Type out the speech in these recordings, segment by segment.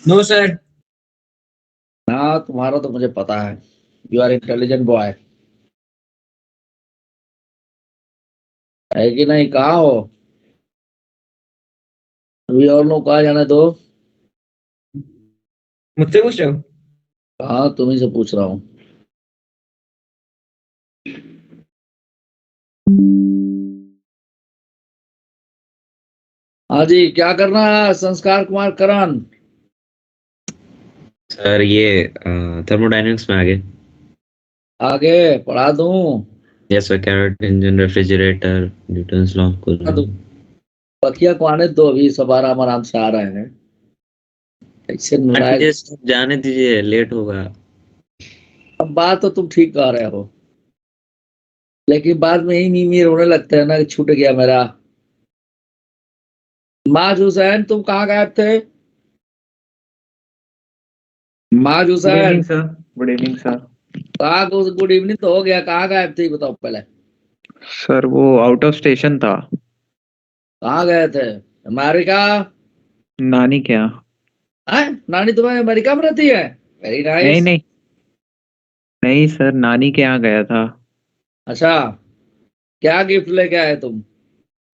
No sir. हाँ, तुम्हारा तो मुझे पता है। You are intelligent boy. है कि नहीं? कहाँ हो? अभी और लोग कहाँ जाने दो। मुझसे पूछ रहे हो? हाँ, तुम्ही से पूछ रहा हूँ। हाँ जी, क्या करना है संस्कार कुमार करण? सर ये थर्मोडायनेमिक्स में आगे। आगे पढ़ा दूं? Yes sir, Carnot engine, refrigerator, Newton's law, पढ़ा दूं? कूलिंग। बकिया को आने दो, अभी सब आराम आराम से आ रहे हैं। ऐसे हाँ नालायक। दीजिए सर, जाने दीजिए, लेट होगा। अब बात तो तुम ठीक कह रहे हो, लेकिन बाद में ही मीर होने लगते हैं ना कि छूट गया मेरा। माज हुसैन, तुम कहाँ गायब थे? माज good Hussain. Evening sir. Good evening sir. कहाँ? गुड इवनिंग तो हो गया, कहाँ गायब थे बताओ पहले। सर वो आउट ऑफ स्टेशन था। कहाँ गए थे? अमेरिका? नानी के यहाँ। हैं? नानी तुम्हें अमेरिका में रहती है? वेरी नहीं नाइस। नहीं, नहीं सर, नानी के यहाँ गया था। अच्छा, क्या गिफ्ट लेके आए तुम?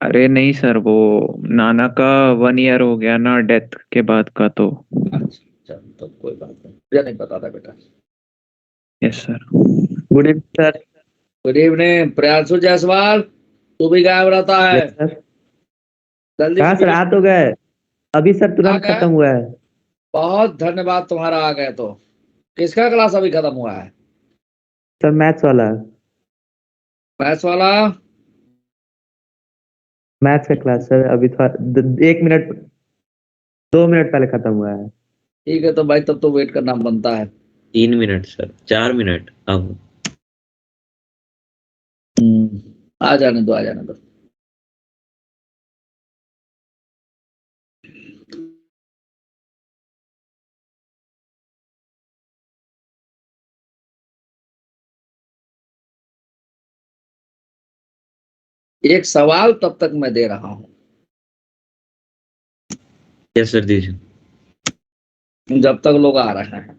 अरे नहीं सर, वो नाना का 1 ईयर हो गया ना डेथ के बाद का, तो। अच्छा, तो कोई बात नहीं, मुझे नहीं पता था बेटा। Yes sir. Good evening sir. Good evening Priyanshu Jaiswal. तू भी गायब रहता है। Yes sir. जल्दी कहाँ से सर, वीडियो। आ तो गए। अभी सर आ तुरंत गए? खत्म हुआ है। बहुत धन्यवाद तुम्हारा, आ गए तो। किसका क्लास अभी खत्म हुआ है? सर मैथ्स वाला। मैथ्स वाला? मैथ्स का क्लास सर अभी थोड़ा 1 मिनट 2 मिनट पहले खत्म हुआ है। ठीक है, तो भाई तब तो वेट करना बनता है। 3 मिनट सर, 4 मिनट अब। आ जाने दो, आ जाने दो। एक सवाल तब तक मैं दे रहा हूं, यस सर, दीजिए। जब तक लोग आ रहे हैं।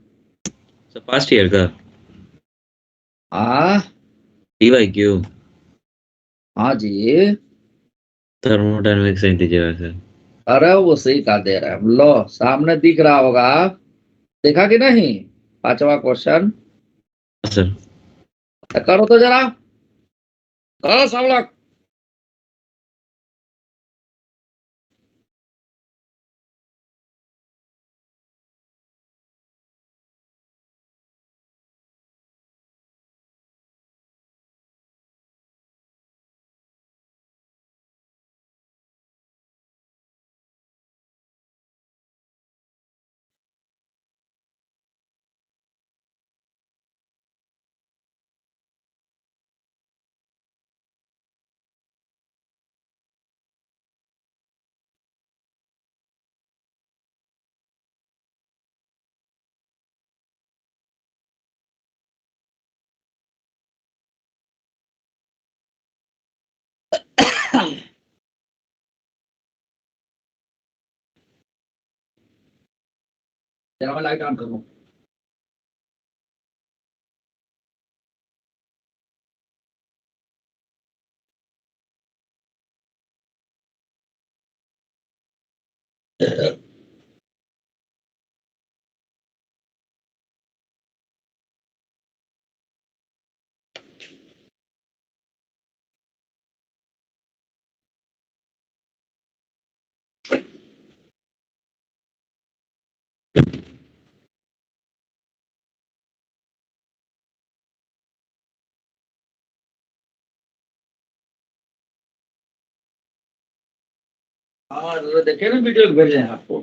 सर फर्स्ट ईयर का। हाँ। D Y Q. हाँ जी। थर्मोडायनेमिक्स नहीं दीजिएगा सर। अरे वो सही का दे रहे हैं, लो सामने दिख रहा होगा। देखा कि नहीं? पांचवा क्वेश्चन। सर करो तो जरा, करो सब लोग। जरा मैं लाइट ऑन करूं। हाँ, देखिए ना, वीडियो भेजे हैं आपको।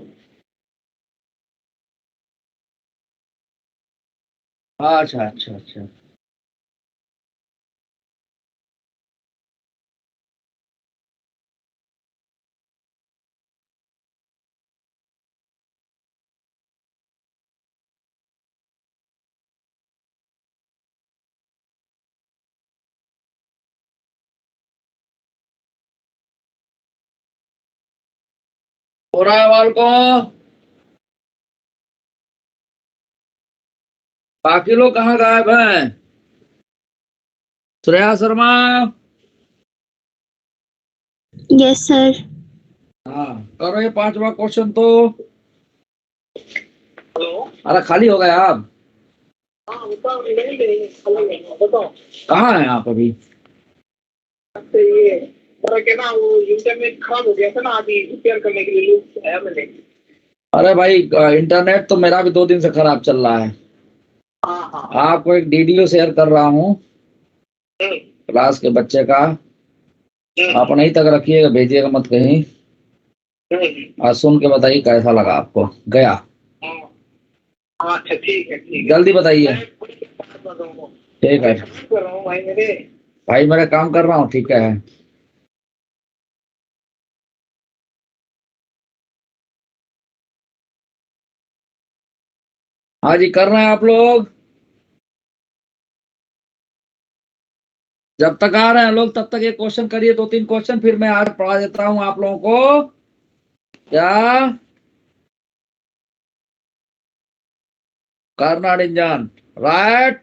अच्छा अच्छा अच्छा। हो रहा है बाल को? बाकी लोग कहाँ गायब हैं? श्रेया शर्मा। Yes sir. हाँ करो ये 5वां क्वेश्चन तो। हेलो। अरे खाली हो गया आप? हाँ बताओ, नहीं बताओ। कहाँ हैं आप अभी? ये मेरा क्या ना, वो इंटरनेट खराब हो गया था ना, अभी रिपेयर करने के लिए लोग आया मैंने। अरे भाई इंटरनेट तो मेरा भी 2 दिन से खराब चल रहा है। हाँ हाँ। आपको एक वीडियो शेयर कर रहा हूँ क्लास के बच्चे का। आप नहीं तक रखिएगा, भेजिएगा मत कहीं। आज सुन के बताइए कैसा लगा आपको। गया? हाँ अच्छा ठीक है ठीक है। जल्दी बताइए। मैं कर रहा हूँ। ठीक है कर रहा हूँ भाई मेरे। भाई, मेरा काम कर रहा हूँ, ठीक है। हाँ जी, कर रहे हैं आप लोग? जब तक आ रहे हैं लोग तब तक ये क्वेश्चन करिए, 2-3 क्वेश्चन, फिर मैं आज पढ़ा देता हूँ आप लोगों को। क्या? Karnad engine, right.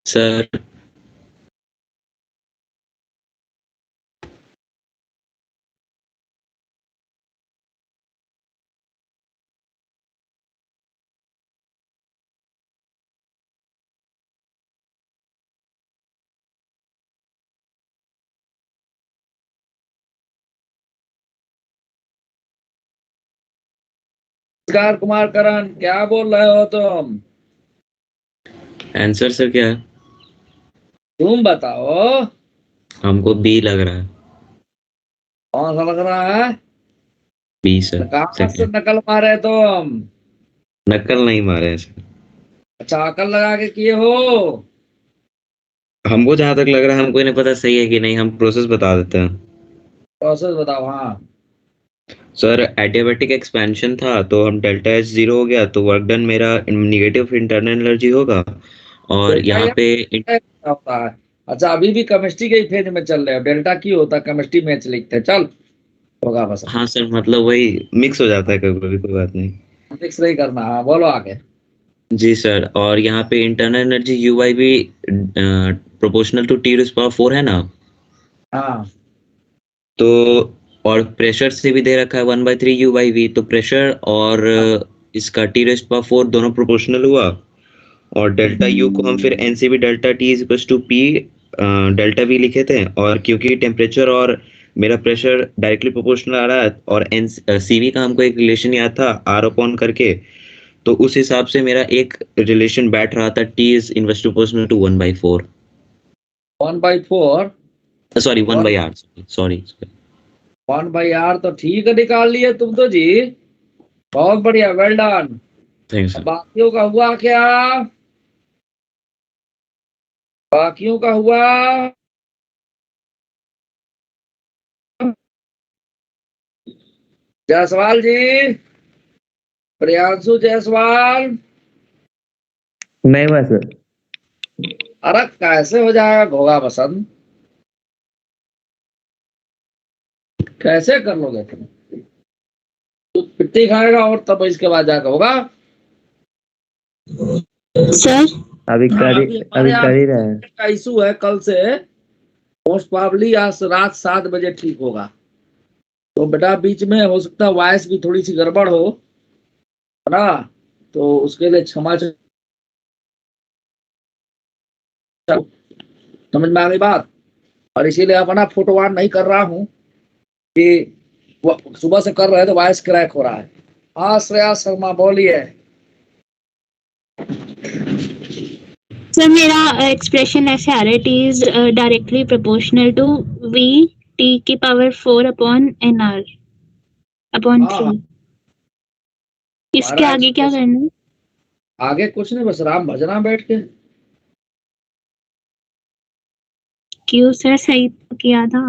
सर नमस्कार कुमार करण, क्या बोल रहे हो तुम? आंसर सर क्या है? तुम बताओ। हमको बी लग रहा है। कौन सा लग रहा है? बी सर, कहाँ से सेकंड। नकल मारे तुम? नकल नहीं मारे हैं सर। अच्छा, अकल लगा के किए हो? हमको जहां तक लग रहा है, हमको ही नहीं पता सही है कि नहीं, हम प्रोसेस बता देते हैं। प्रोसेस बताओ। हाँ सर एडियाबैटिक एक्सपेंशन था, तो हम डेल्टा एच जीरो हो गया, तो वर्क डन मेरा निगेटिव इंटरनल एनर्जी होगा। और डेल्टा यहाँ या पे क्या होता है? अच्छा, अभी भी केमिस्ट्री के ही फेज में चल रहे हो। डेल्टा क्यू होता है, केमिस्ट्री मैच लिखते हैं। चल, होगा बस। हाँ सर, मतलब वही मिक्स हो जाता है कभी कभी, कोई बात नहीं। फिक्स नहीं करना। हाँ बोलो आगे। जी सर, और यहाँ पे इंटरनल एनर्जी यू वाई भी proportional to T raise power 4 है ना। हाँ तो और प्रेशर से भी दे रखा है 1/3 यू बाई वी, तो प्रेशर और इसका टी रेज़ पावर 4 दोनों प्रोपोर्शनल हुआ। और डेल्टा यू को हम फिर N C V delta T is equal to P delta V लिखे थे, और क्योंकि टेम्परेचर और मेरा प्रेशर डायरेक्टली प्रोपोर्शनल आ रहा है, और एन सी वी का हमको एक रिलेशन याद था आर अपॉन करके, तो उस हिसाब से मेरा एक रिलेशन बैठ रहा था, T is inverse proportional to 1/4। 1/4। Sorry 1/r, sorry. 1/r तो ठीक है, निकाल लिए तुम तो जी। बहुत बढ़िया, well done. Thank you sir. बाकियों का हुआ क्या? बाकियों का हुआ? जायसवाल जी, प्रियांशु जायसवाल। नहीं हुआ सर। अरे कैसे हो जाएगा घोगा बसंत? कैसे कर लोगे तुम? तू पिट्टी खाएगा और तब इसके बाद जाकर होगा। सर अभी कर ही हमारे यहाँ रहे हैं। का इशू है कल से। मोस्ट प्रॉब्ली आज रात 7 बजे ठीक होगा। तो बेटा बीच में हो सकता है वॉइस भी थोड़ी सी गड़बड़ हो, है ना? तो उसके लिए क्षमा समझ में आ गई बात। और इसीलिए अपना फुटवार नहीं कर रहा हूँ कि सुबह से कर रहे हैं तो वॉइस क्रैक हो रहा है। हाँ श्रेया शर्मा बोलिए। सर मेरा एक्सप्रेशन ऐसे आ रहा है, T is directly proportional to V T की power 4 upon N R upon हाँ 3। इसके हमारा आगे क्या expression- करना है? आगे कुछ नहीं, बस राम भजना बैठ के। क्यों सर, सही तो किया था।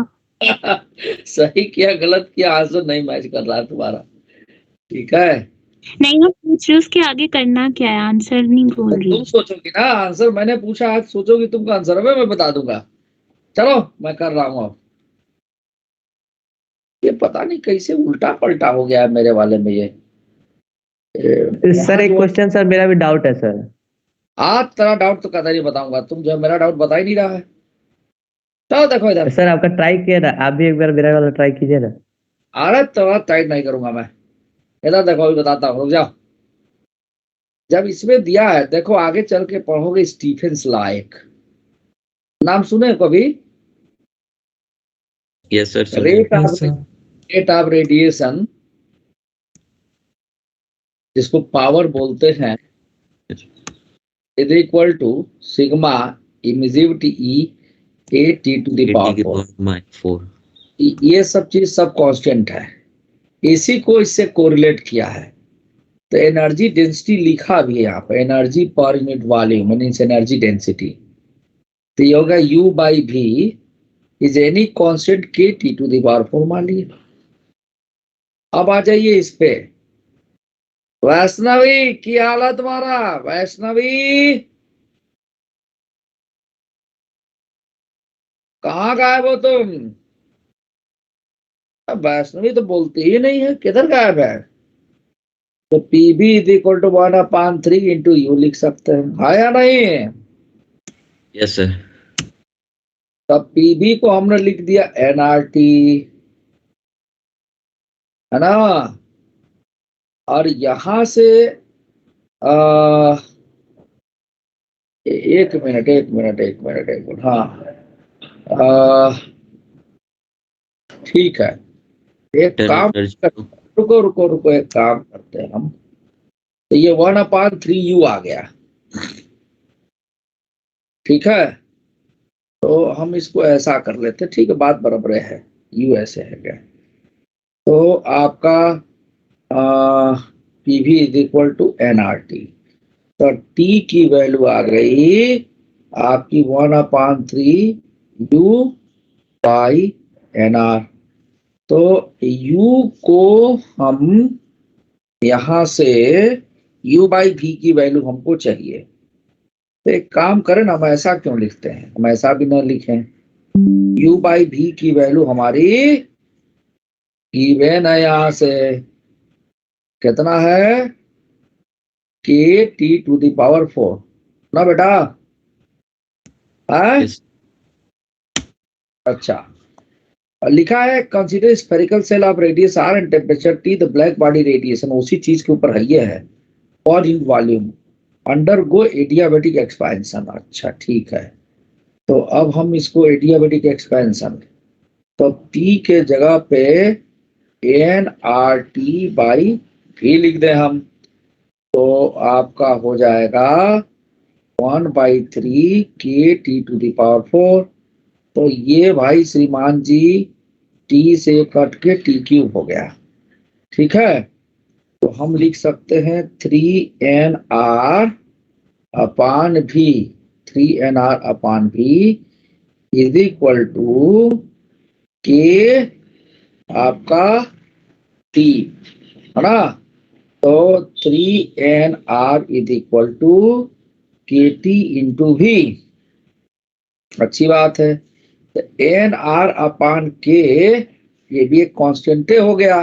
सही किया गलत किया, आंसर नहीं मैच कर रहा है तुम्हारा। ठीक है, नहीं, मैं पूछ रही हूँ उसके आगे करना क्या है, आंसर नहीं बोल तो रही। तुम सोचोगी ना आंसर, मैंने पूछा आज सोचोगी तुमका आंसर, अब मैं बता दूंगा। चलो मैं कर रहा हूँ अब। ये पता नहीं कैसे उल्टा पलटा हो गया है मेरे वाले में ये। सर यहाँ एक जो क्वेश्चन सर, मेरा भी डाउट है सर। आज तेरा डाउट तो कदा नहीं बताऊंगा, तुम जो है मेरा डाउट बता ही नहीं रहा है। चलो देखो इधर। सर आपका ट्राई किया ना, आप भी एक बार मेरा वाला ट्राई कीजिए ना। अरे तो टाइट नहीं करूंगा मैं। इधर देखो अभी बताता हूँ, रुक जाओ। जब इसमें दिया है, देखो आगे चल के पढ़ोगे स्टीफेंस लॉ, एक नाम सुने कभी? यस सर सुने। रेट ऑफ रेडिएशन, जिसको पावर बोलते हैं, is equal to sigma emissivity E A T to the 80 power की 4। पावर -4। ये सब चीज सब कांस्टेंट है, इसी को इससे कोरिलेट किया है। तो एनर्जी डेंसिटी लिखा भी है यहाँ पे, energy per unit volume means energy density. तो ये होगा U by V is any constant के टी टू द पावर 4 मान लिए। अब आ जाइए इस पे। वैष्णवी की हालत तुम्हारा, वैष्णवी कहाँ गायब हो तुम? अब वैष्णवी तो बोलती ही नहीं है, किधर गायब है? तो PV is equal to 1/3 into U लिख सकते हैं, हाँ या नहीं? Yes sir. तब PV को हमने लिख दिया nRT, है ना? और यहां से आ, एक मिनट एक मिनट एक मिनट एक मिनट, हाँ ठीक है। एक काम, रुको रुको रुको, एक काम करते हैं हम। तो ये 1/3 U आ गया, ठीक है। तो हम इसको ऐसा कर लेते, ठीक है, बात बराबर है। U ऐसे है क्या? तो आपका PV is equal to nRT। तो T की वैल्यू आ गई आपकी 1/3 U बाई NR। तो U को हम यहां से U बाई V की वैल्यू हमको चाहिए। तो एक काम करें ना, हम ऐसा क्यों लिखते हैं, हम ऐसा भी ना लिखें। U बाई V की वैल्यू हमारी गिवन है, यहां से कितना है, के टी टू द पावर 4 ना बेटा, है? यस अच्छा, और लिखा है consider spherical shell of radius r and temperature T, the black body radiation, उसी चीज के ऊपर है ये है, और in volume undergo adiabatic expansion. अच्छा ठीक है, तो अब हम इसको एडियाबेटिक एक्सपेंशन, तो T के जगह पे nRT बाई V लिख दें हम, तो आपका हो जाएगा 1/3 के टी टू द पावर 4। तो ये भाई श्रीमान जी T से कट के T³ हो गया, ठीक है। तो हम लिख सकते हैं 3NR upon V, 3NR upon V is equal to के आपका T, है ना? तो 3NR is equal to KT into V। अच्छी बात है। तो NR अपान के, ये भी एक कांस्टेंट हो गया,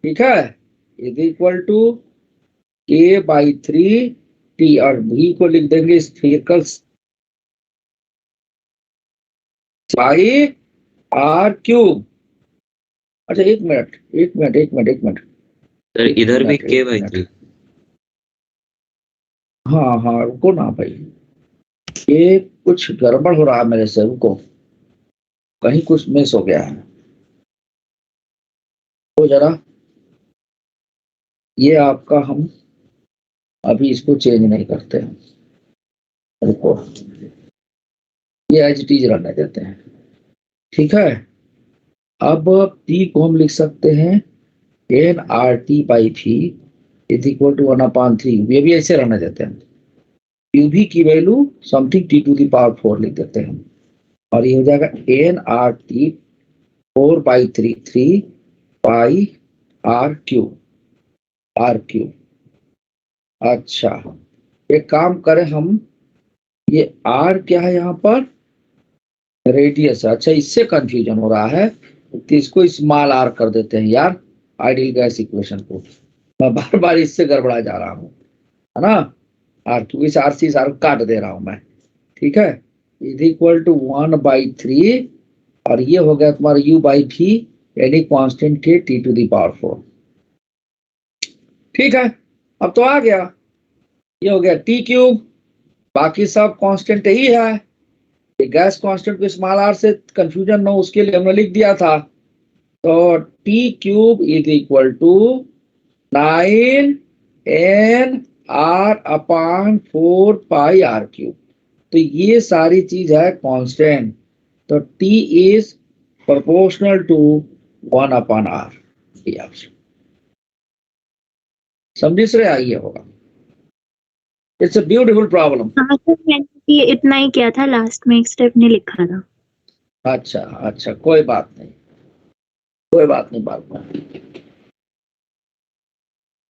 ठीक है, इज इक्वल टू K/3T, और V को लिख देंगे स्फीयरिकल बाई R³। अच्छा एक मिनट एक मिनट एक मिनट एक मिनट सर, एक इधर भी मिनट एक मिनट, K/3। हाँ हाँ रुको ना भाई, ये कुछ गड़बड़ हो रहा है मेरे से, रुको, कहीं कुछ मिस हो गया है। तो जरा ये आपका, हम अभी इसको चेंज नहीं करते हैं। रुको, ये एज इट इज रहने देते हैं, ठीक है। अब P को हम लिख सकते हैं nRT/V इज इक्वल टू 1/3, ये भी ऐसे रहने देते हैं। UV की वैल्यू something T to the power 4 लिख देते हैं, और ये हो जाएगा nRT 4/3 पाई R क्यूब। अच्छा, एक काम करें हम, ये R क्या है यहाँ पर, रेडियस। अच्छा, इससे कंफ्यूजन हो रहा है तो इसको स्मॉल r कर देते हैं यार, आइडियल गैस इक्वेशन को। मैं बार बार इससे गड़बड़ा जा रहा हूँ, है ना। r क्योंकि इस r से इस r काट दे रहा हूं मैं, ठीक है। इज इक्वल टू 1/3, और ये हो गया तुम्हारा U/V, यानी कांस्टेंट के T टू द पावर 4। ठीक है, अब तो आ गया, ये हो गया T क्यूब, बाकी सब कांस्टेंट ही है। गैस कांस्टेंट को स्मॉल r से कंफ्यूजन न हो उसके लिए हमने लिख दिया था, तो T cube is equal to 9nr/4 pi r cube. तो ये सारी चीज है कांस्टेंट, तो T is proportional to 1/r। ये ऑप्शन समझ रहे, आइए होगा। It's a beautiful problem. हाँ सर, मैंने ये इतना ही किया था, लास्ट में एक स्टेप नहीं लिखा था। अच्छा अच्छा, कोई बात नहीं, कोई बात नहीं, बात नहीं।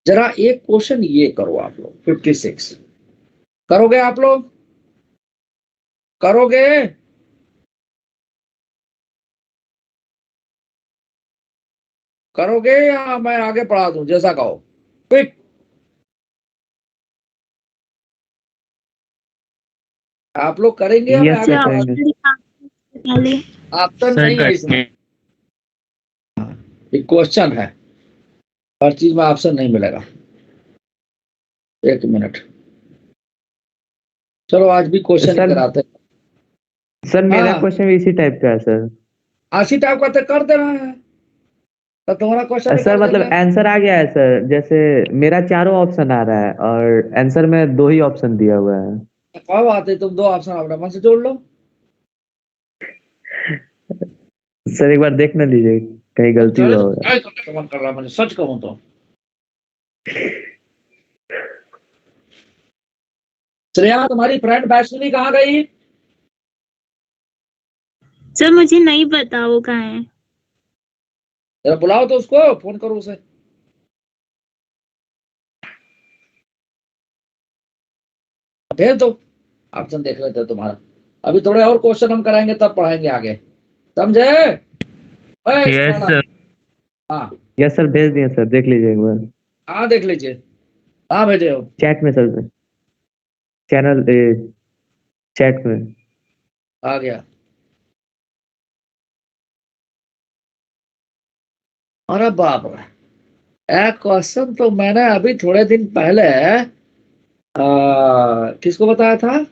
जरा एक क्वेश्चन ये करो आप लोग, 56 करोगे आप लोग, करोगे? करोगे या मैं आगे पढ़ा दूं, जैसा कहो। क्विक, आप लोग करेंगे या मैं यस आगे सर, पढ़ा करेंगे। पहले दूं? ऑप्शन नहीं है इसमें, एक क्वेश्चन है, हर चीज में ऑप्शन नहीं मिलेगा। एक मिनट, चलो आज भी क्वेश्चन सर, कराते हैं। सर मेरा हाँ, क्वेश्चन भी इसी टाइप का है सर। आशी टाइप का तो कर दे रहा है, तो तुम्हारा क्वेश्चन ही सर कर मतलब देंगे। आंसर आ गया है सर, जैसे मेरा चारों ऑप्शन आ रहा है और आंसर में 2 ही ऑप्शन दिया हुआ है। क्या बात है, तुम 2 ऑप्शन अपने मन से जोड़ लो। सर एक बार देख ना लीजिए, कहीं गलती हुआ होगा। क्या करने का मन कर रहा है मुझे, सच कहूं तो। श्रेया, तुम्हारी फ्रेंड वैष्णवी कहाँ गई? सर मुझे नहीं पता वो कहाँ है। जरा बुलाओ तो उसको, फोन करो उसे। भेज दो, ऑप्शन देख लेते हैं तुम्हारा। अभी थोड़े और क्वेश्चन हम कराएंगे, तब पढ़ाएंगे आगे, समझे? Yes sir. हाँ यस सर, भेज दिए सर, देख लीजिए एक बार। हाँ, देख लीजिए। हाँ भेजे हो, चैट में सर, चैनल चैट में। आ गया। अरे बाप रे, एक क्वेश्चन तो मैंने अभी थोड़े दिन पहले किसको बताया था,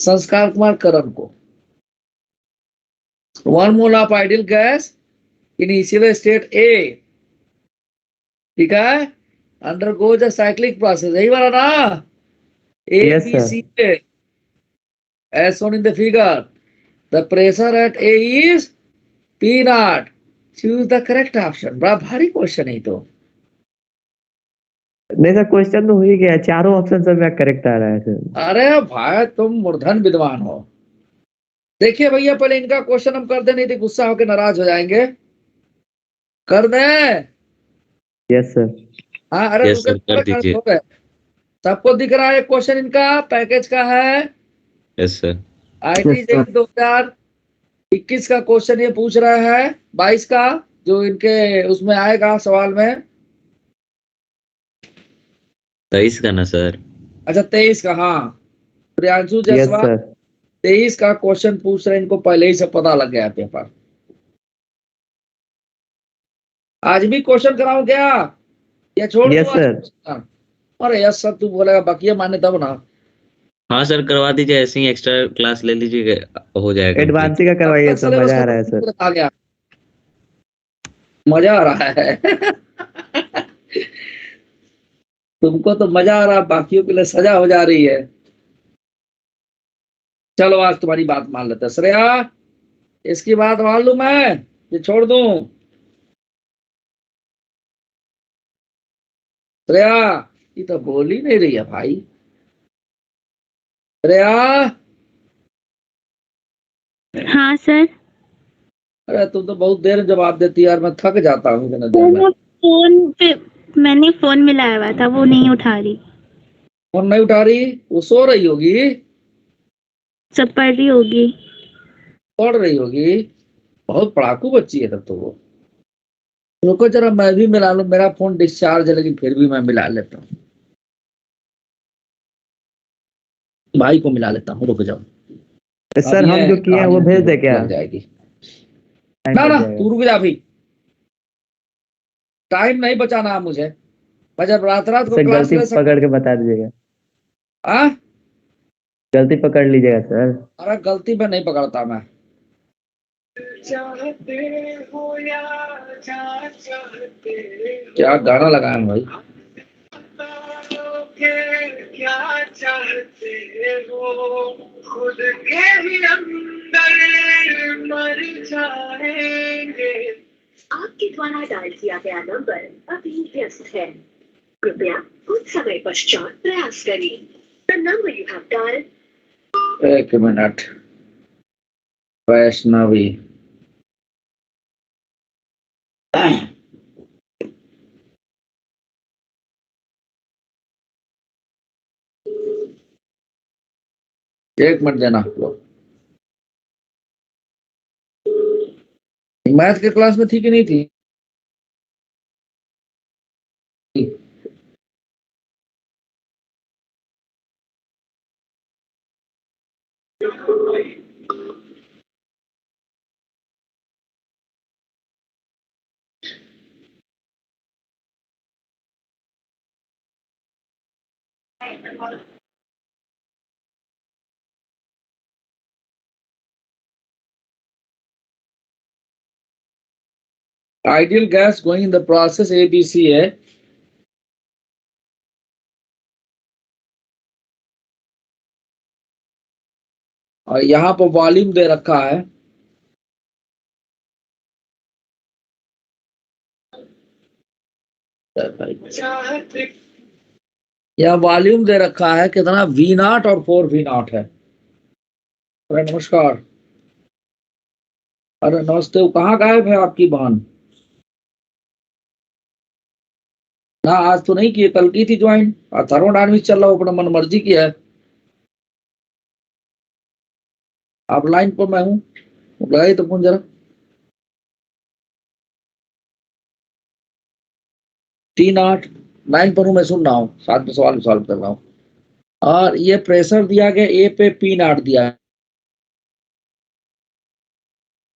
संस्कार कुमार करन को। 1 mole of ideal gas initial state A, ठीक है, अंडरगोज अ साइक्लिक प्रोसेस, यही वाला ना, A Yes, B sir. C as shown in the figure. The pressure at A is P naught. Choose the correct option. बड़ा भारी question है तो। नहीं सर, क्वेश्चन तो हो ही गया, चारों ऑप्शन सब में करेक्ट आ रहा है सर। अरे भाई, तुम मूर्धन विद्वान हो। देखिए भैया, पहले इनका क्वेश्चन हम कर दे, नहीं तो गुस्सा होकर नाराज हो जाएंगे। कर दे। Yes sir. हाँ, अरे यस सर, कर दीजिए। हो गए। सबको दिख रहा है क्वेश्चन, इनका पैकेज का है। Yes sir. IIT JEE 2021 का क्वेश्चन ये पूछ रहा है, 22 का, जो इनके उसमें आएगा सवाल में। 23 का ना सर? अच्छा, 23 का, हाँ। Priyanshu yes Jaiswal sir. 23 का क्वेश्चन पूछ रहे हैं, इनको पहले ही से पता लग गया पेपर। आज भी क्वेश्चन कराऊं क्या, या छोड़ यस दूं सर। आज? अरे यस सर, तू बोलेगा बाकी माने तब ना। हाँ सर, करवा दीजिए, ऐसे ही एक्स्ट्रा क्लास ले लीजिएगा, हो जाएगा complete। एडवांसी का तब करवाइए तक सर, सिलेबस मजा आ रहा है खत्म सर। आ गया, मजा आ रहा है। तुमको तो मजा आ रहा है, बाकियों के लिए सजा हो जा रही है। चलो आज तुम्हारी बात मान लेते हैं। श्रेया, इसकी बात मान लूं मैं, ये छोड़ दूं? श्रेया, ये तो बोल ही नहीं रही है भाई। श्रेया, हाँ सर। अरे तुम तो बहुत देर में जवाब देती है यार, मैं थक जाता हूँ इतने देर में। फोन पे मैंने फोन मिलाया हुआ था, वो नहीं उठा रही। फोन नहीं उठा रही? वो सो रही होगी, सब पढ़ रही होगी। पढ़ रही होगी। बहुत पढ़ाकू बच्ची है तब तो वो। रुको जरा मैं भी मिला लूं, मेरा फोन डिस्चार्ज है लेकिन फिर भी मैं मिला लेता हूँ। भाई को मिला लेता हूँ, रुक जाओ। सर अब हम ये जो किए हैं वो कहानी भेज दे क्या? लग जाएगी। टाइम ना बच ना, जाएगा। तू रुक जा अभी, टाइम नहीं बचाना है मुझे। मैं जब रात रात को सर क्लास गलती ले सकता। पकड़ के बता दीजिएगा, हाँ, गलती पकड़ लीजिएगा सर। अरे गलती में नहीं पकड़ता मैं। चाहते हो या चाहते क्या गाना लगाया है भाई? क्या चाहते हो, खुद के ही अंदर मर जाएंगे। आपके द्वारा डायल किया गया नंबर अभी व्यस्त है, कृपया कुछ समय पश्चात प्रयास करें। The number you have dialled. एक मिनट, वैष्णवी। एक मिनट देना आप लोग। मैथ के क्लास में थी कि नहीं थी? Ideal gas going in the process ABC है। और यहाँ पर वॉल्यूम दे रखा है। चाहते यह वॉल्यूम दे रखा है कितना, V0 और 4V0 है। अरे नमस्कार, अरे नमस्ते। वो कहाँ गायब है आपकी बहन? ना आज तो नहीं की, कल की थी ज्वाइन। और थर्मोडायनामिक्स चल रहा, अपना मन मर्जी की है। आप लाइन पर, मैं हूँ। लगाई तो फोन जरा। T0 लाइन पर हूँ, मैं सुन रहा हूँ, साथ में सवाल सॉल्व कर रहा हूँ। और ये प्रेशर दिया गया A पे, P0 दिया है,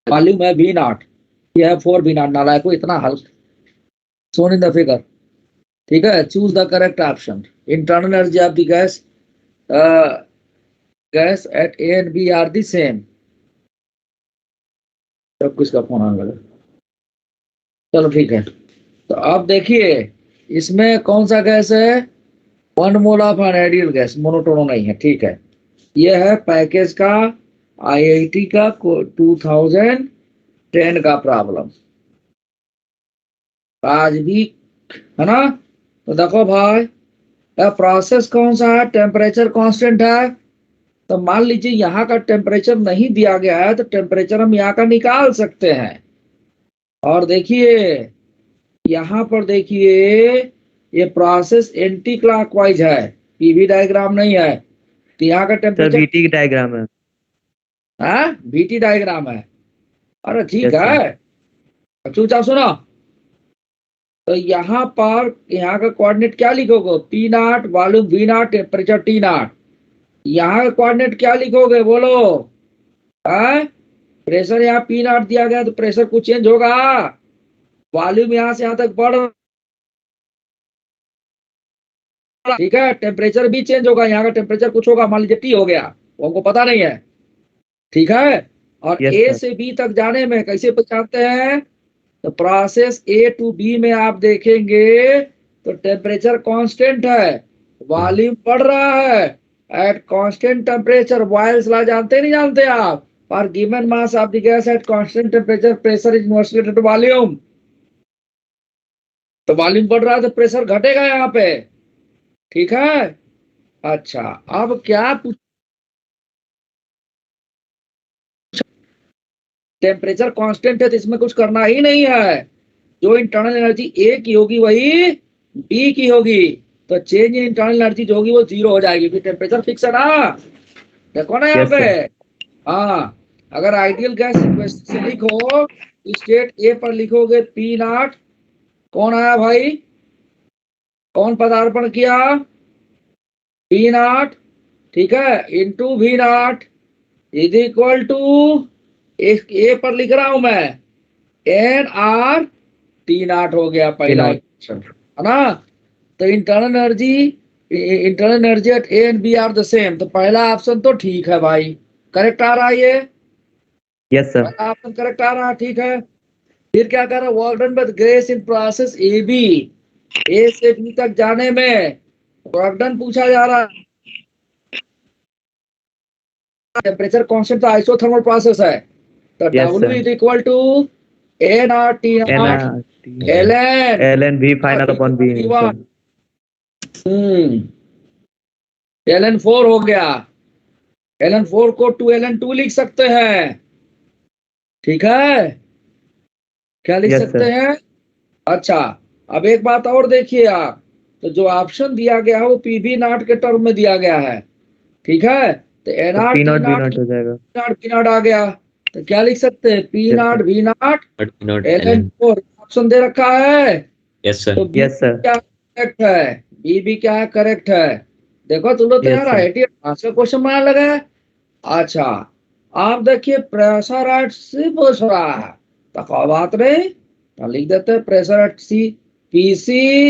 वॉल्यूम है V0, यह है 4V0। नालायको इतना हल्का। सोन इन द फिगर, ठीक है। Choose the correct option. Internal energy of the gas gas at A and B are the same. सब कुछ का फोन आने लगा। चलो ठीक है, तो अब देखिए इसमें कौन सा गैस है? 1 मोल ऑफ अनआइडियल गैस, मोनोटोनो नहीं है, ठीक है। यह है पैकेज का IIT का 2010 का प्रॉब्लम, आज भी है ना। तो देखो भाई, प्रोसेस कौन सा है? टेम्परेचर कांस्टेंट है। तो मान लीजिए यहाँ का टेम्परेचर नहीं दिया गया है, तो टेम्परेचर हम यहाँ का निकाल सकते हैं। और देखिए यहाँ पर देखिए, ये प्रोसेस एंटी क्लॉकवाइज है, PV डायग्राम नहीं है। तो यहाँ का सर टेम्परेचर VT की डायग्राम है। VT डायग्राम है। अरे ठीक Yes, sir. है, चूचा सुनो। तो यहाँ पर यहाँ का कोऑर्डिनेट क्या लिखोगे? P0, volume V0, temperature T0। यहाँ का कोऑर्डिनेट क्या लिखोगे बोलो? प्रेशर यहाँ P0 दिया गया, तो प्रेशर कुछ चेंज होगा? वॉल्यूम यहाँ से यहाँ तक बढ़, ठीक है। टेम्परेचर भी चेंज होगा, यहाँ का टेम्परेचर कुछ होगा, मान लीजिए T हो गया, वो हमको पता नहीं है, ठीक है। और Yes, A sir. से B तक जाने में कैसे पहचानते हैं? तो प्रोसेस A to B में आप देखेंगे तो टेम्परेचर कांस्टेंट है, वॉल्यूम बढ़ रहा है, at constant temperature, Boyle's law जानते नहीं जानते आप? For given mass of the gas at constant temperature pressure is inversely related to volume. तो वॉल्यूम बढ़ रहा है तो प्रेशर घटेगा यहाँ पे, ठीक है। अच्छा, अब क्या टेम्परेचर कांस्टेंट है तो इसमें कुछ करना ही नहीं है। जो इंटरनल एनर्जी ए की होगी वही बी की होगी, तो चेंज इन इंटरनल एनर्जी जो होगी वो 0 हो जाएगी, क्योंकि टेम्परेचर फिक्स है ना। देखो ना यहाँ Yes, पे, sir. हाँ, अगर आइडियल गैस इक्वेशन से लिखो, स्टेट ए पर लिखोगे पी नॉट, कौन आया भाई, कौन पदार्पण किया, पी नॉट, ठीक है, into V not is equal to, A पर लिख रहा हूं मैं, एन आर टी नॉट हो गया पहला T0. इक्वेशन, है ना। तो internal energy at A and B are the same, तो पहला ऑप्शन तो ठीक है भाई, करेक्ट आ रहा है ये, Yes, sir. पहला ऑप्शन करेक्ट आ रहा है, ठीक है। फिर क्या कर रहा है, work done with grace in process A B, A से बी तक जाने में वर्क डन पूछा जा रहा है। टेम्परेचर कांस्टेंट तो आइसोथर्मल प्रोसेस है, तो Yes, W sir. Is equal to N R T naught NRT. L N ln V final upon V initial. LN4 हो गया, LN4 को 2LN2 लिख सकते हैं, ठीक है, क्या लिख Yes, सकते sir. हैं। अच्छा, अब एक बात और देखिए आप, तो जो ऑप्शन दिया गया है वो पीवी नॉट के टर्म में दिया गया है, ठीक है, तो तो N R P T naught V naught naught हो जाएगा. पी नॉट आ गया, तो क्या लिख सकते हैं, P Yes, not sir. V not not LN4 option दे रखा है। yes sir तो बी Yes, sir. क्या करेक्ट है, बी भी क्या है करेक्ट है। देखो तुम लोग तो Yes, यार sir. आईटी का क्वेश्चन बनाने लगे हैं। अच्छा, आप देखिए प्रेशर एट सी पूछ रहा है, तो कोई बात नहीं, तो लिख देते हैं pressure at C, PC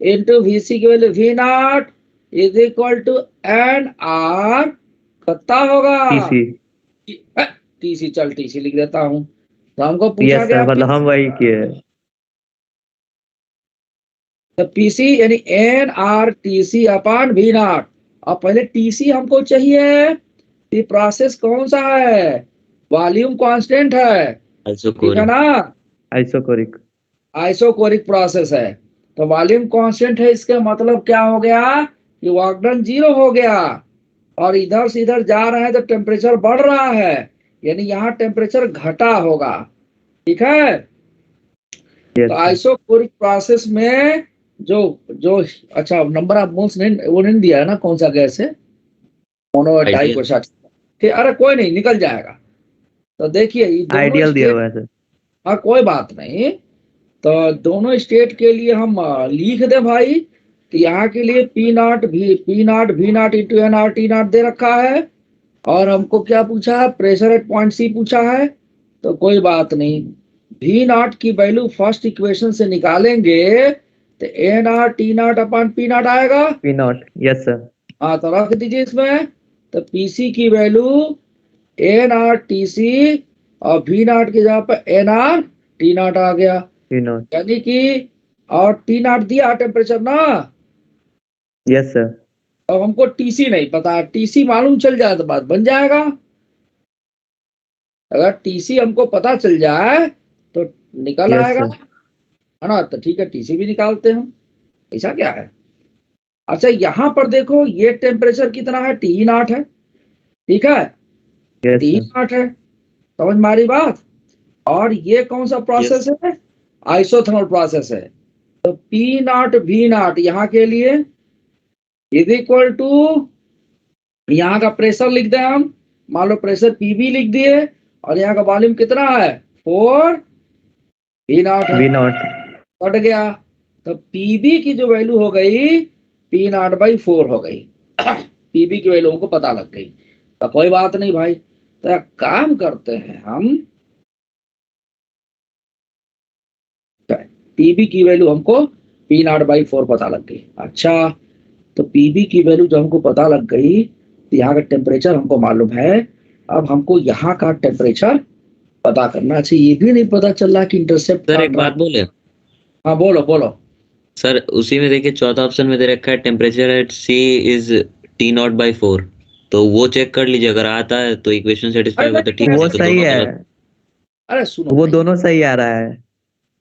into VC की value V not is equal to N R, कितना होगा, TC. टीसी, चल टीसी लिख देता हूँ। तो हमको पूछा Yes, sir. गया मतलब हम वही किए. पीसी यानी N R T C upon V naught. अब पहले टीसी हमको चाहिए, ये प्रोसेस कौन सा है, वॉल्यूम कांस्टेंट है, also ठीक है ना, Isocoric. आइसोकोरिक प्रोसेस है, तो वॉल्यूम कांस्टेंट है, इसका मतलब क्या हो गया कि वर्क डन 0 हो गया, और इधर से इधर जा रहे हैं तो टेम्परेचर बढ़ रहा है, यानी यहाँ टेम्परेचर घटा होगा, ठीक है। Yes, तो sir. आइसोकोरिक प्रोसेस में जो जो अच्छा, नंबर ऑफ मोल्स नहीं, वो नहीं दिया है ना, कौन सा गैस है, मोनोटाइप, ठीक, अरे कोई नहीं, निकल जाएगा। तो देखिए ये दोनों Ideal दिया स्टेट, हुआ है सर. हाँ कोई बात नहीं, तो दोनों स्टेट के लिए हम लिख दे भाई, तो यहाँ के लिए P naught V naught into N R T naught दे रखा है, और हमको क्या पूछा है, प्रेशर एट पॉइंट सी पूछा है, तो कोई बात नहीं, वी नॉट की वैल्यू फर्स्ट इक्वेशन से निकालेंगे तो N R T naught upon P naught आएगा, P naught. Yes, sir. हाँ तो रख दीजिए इसमें, तो पीसी की value N R T C और वी नॉट की जगह पर एन आर टी नॉट आ गया, P naught. यानी कि, और टी नॉट दिया टेम्परेचर ना, Yes, sir. अब हमको टीसी नहीं पता, टीसी मालूम चल जाए तो बात बन जाएगा, अगर टीसी हमको पता चल जाए तो निकल Yes, आएगा, sir. है ना, तो ठीक है टीसी भी निकालते हैं, ऐसा क्या है। अच्छा यहाँ पर देखो ये टेम्परेचर कितना है, टी नॉट है, ठीक है, Yes, टी sir. नॉट है, समझ में आ रही बात, और ये कौन सा प्रोसेस है, आइसोथर्मल प्रोसेस है, तो पी नॉट वी नॉट यहाँ के लिए इज इक्वल टू, यहाँ का प्रेशर लिख दें हम, मान लो प्रेशर पीबी लिख दिए, और यहाँ का वॉल्यूम कितना है 4 वी नॉट है, V naught. कट गया, तो पीबी की जो वैल्यू हो गई पी नॉट बाई 4 हो गई, पीबी की वैल्यू हमको पता लग गई, तो कोई बात नहीं भाई, तो एक काम करते हैं हम, पीबी की वैल्यू हमको पी नॉट बाई 4 पता लग गई। अच्छा, तो पीबी की वैल्यू जब हमको पता लग गई, तो यहाँ का टेम्परेचर हमको मालूम है, अब हमको यहाँ का टेम्परेचर पता करना चाहिए, ये भी नहीं पता चल रहा कि इंटरसेप्ट, सर एक बात बोले, हाँ बोलो बोलो। सर उसी में देखिए चौथा ऑप्शन में दे रखा है temperature at C is T0/4, तो वो चेक कर लीजिए, अगर आता है तो इक्वेशन सेटिस्फाई हुआ तो ठीक वो है, तो सही दोनों है, गलत। अरे सुनो वो भाई, दोनों सही आ रहा है, कौन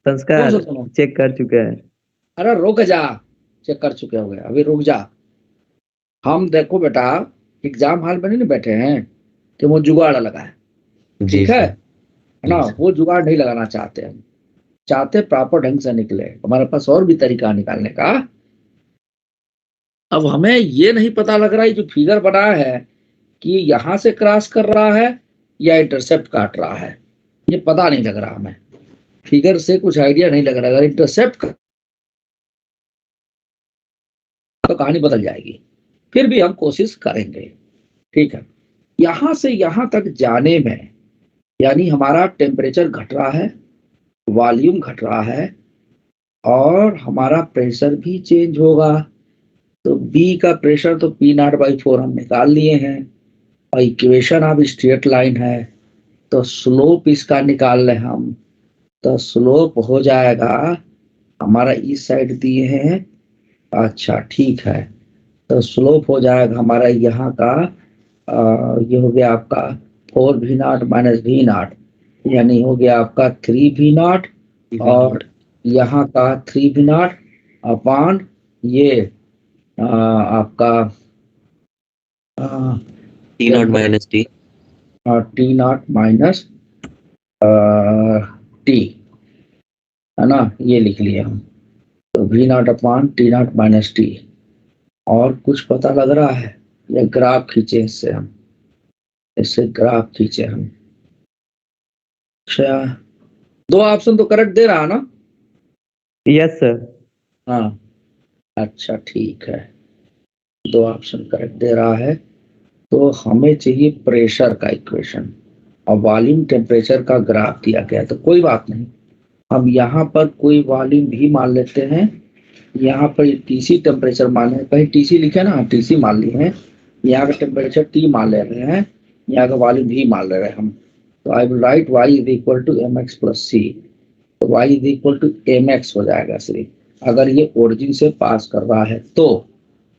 संस्कार सा सुनो? चेक कर चुके हैं। अरे रुक जा, चेक कर चुके हो गए, अभी रुक जा। हम देखो बेटा, एग्जाम हॉल में नहीं बैठे हैं कि वो जुगाड़ लगा है, जी ठीक है सर। ना? वो जुगाड़ नहीं लगाना चाहते हम, चाहते प्रॉपर ढंग से निकले। हमारे पास और भी तरीका निकालने का। अब हमें ये नहीं पता लग रहा है जो फिगर बना है कि यहां से क्रॉस कर रहा है या इंटरसेप्ट काट रहा है, ये पता नहीं लग रहा हमें। फिगर से कुछ आइडिया नहीं लग रहा। अगर इंटरसेप्ट तो कहानी बदल जाएगी, फिर भी हम कोशिश करेंगे, ठीक है। यहां से यहां तक जाने में यानी हमारा टेम्परेचर घट रहा है, वॉल्यूम घट रहा है, और हमारा प्रेशर भी चेंज होगा। तो बी का प्रेशर तो P0/4 हम निकाल लिए हैं, और इक्वेशन अब स्ट्रेट लाइन है, तो स्लोप इसका निकाल लें हम। तो स्लोप हो जाएगा हमारा, इस साइड दिए हैं, अच्छा ठीक है। तो स्लोप हो जाएगा हमारा यहाँ का, ये हो गया आपका 4V0 - V0, यानी हो गया आपका 3V0, और यहाँ का 3V0 अपॉन ये आपका T0 - T। T0 minus T, है ना? ये लिख लिया हम। तो V0 upon T0 minus T. और कुछ पता लग रहा है? ये ग्राफ खींचे इससे हम, इससे ग्राफ खींचे हम। अच्छा, दो ऑप्शन तो करेक्ट दे रहा है ना? Yes sir. हाँ, अच्छा ठीक है, दो ऑप्शन करेक्ट दे रहा है। तो हमें चाहिए प्रेशर का इक्वेशन, और वॉल्यूम टेम्परेचर का ग्राफ दिया गया। तो कोई बात नहीं, हम यहाँ पर कोई वॉल्यूम भी मान लेते हैं, यहाँ पर टीसी टेम्परेचर मान लें, कहीं टीसी लिखे ना, टीसी मान लिए हैं। यहाँ का टेम्परेचर टी मान ले रहे हैं, यहाँ का वॉल्यूम भी मान ले रहे हैं हम। तो I will write y = mx + c। तो y = mx हो जाएगा सिर्फ, अगर ये ओरिजिन से पास कर रहा है तो।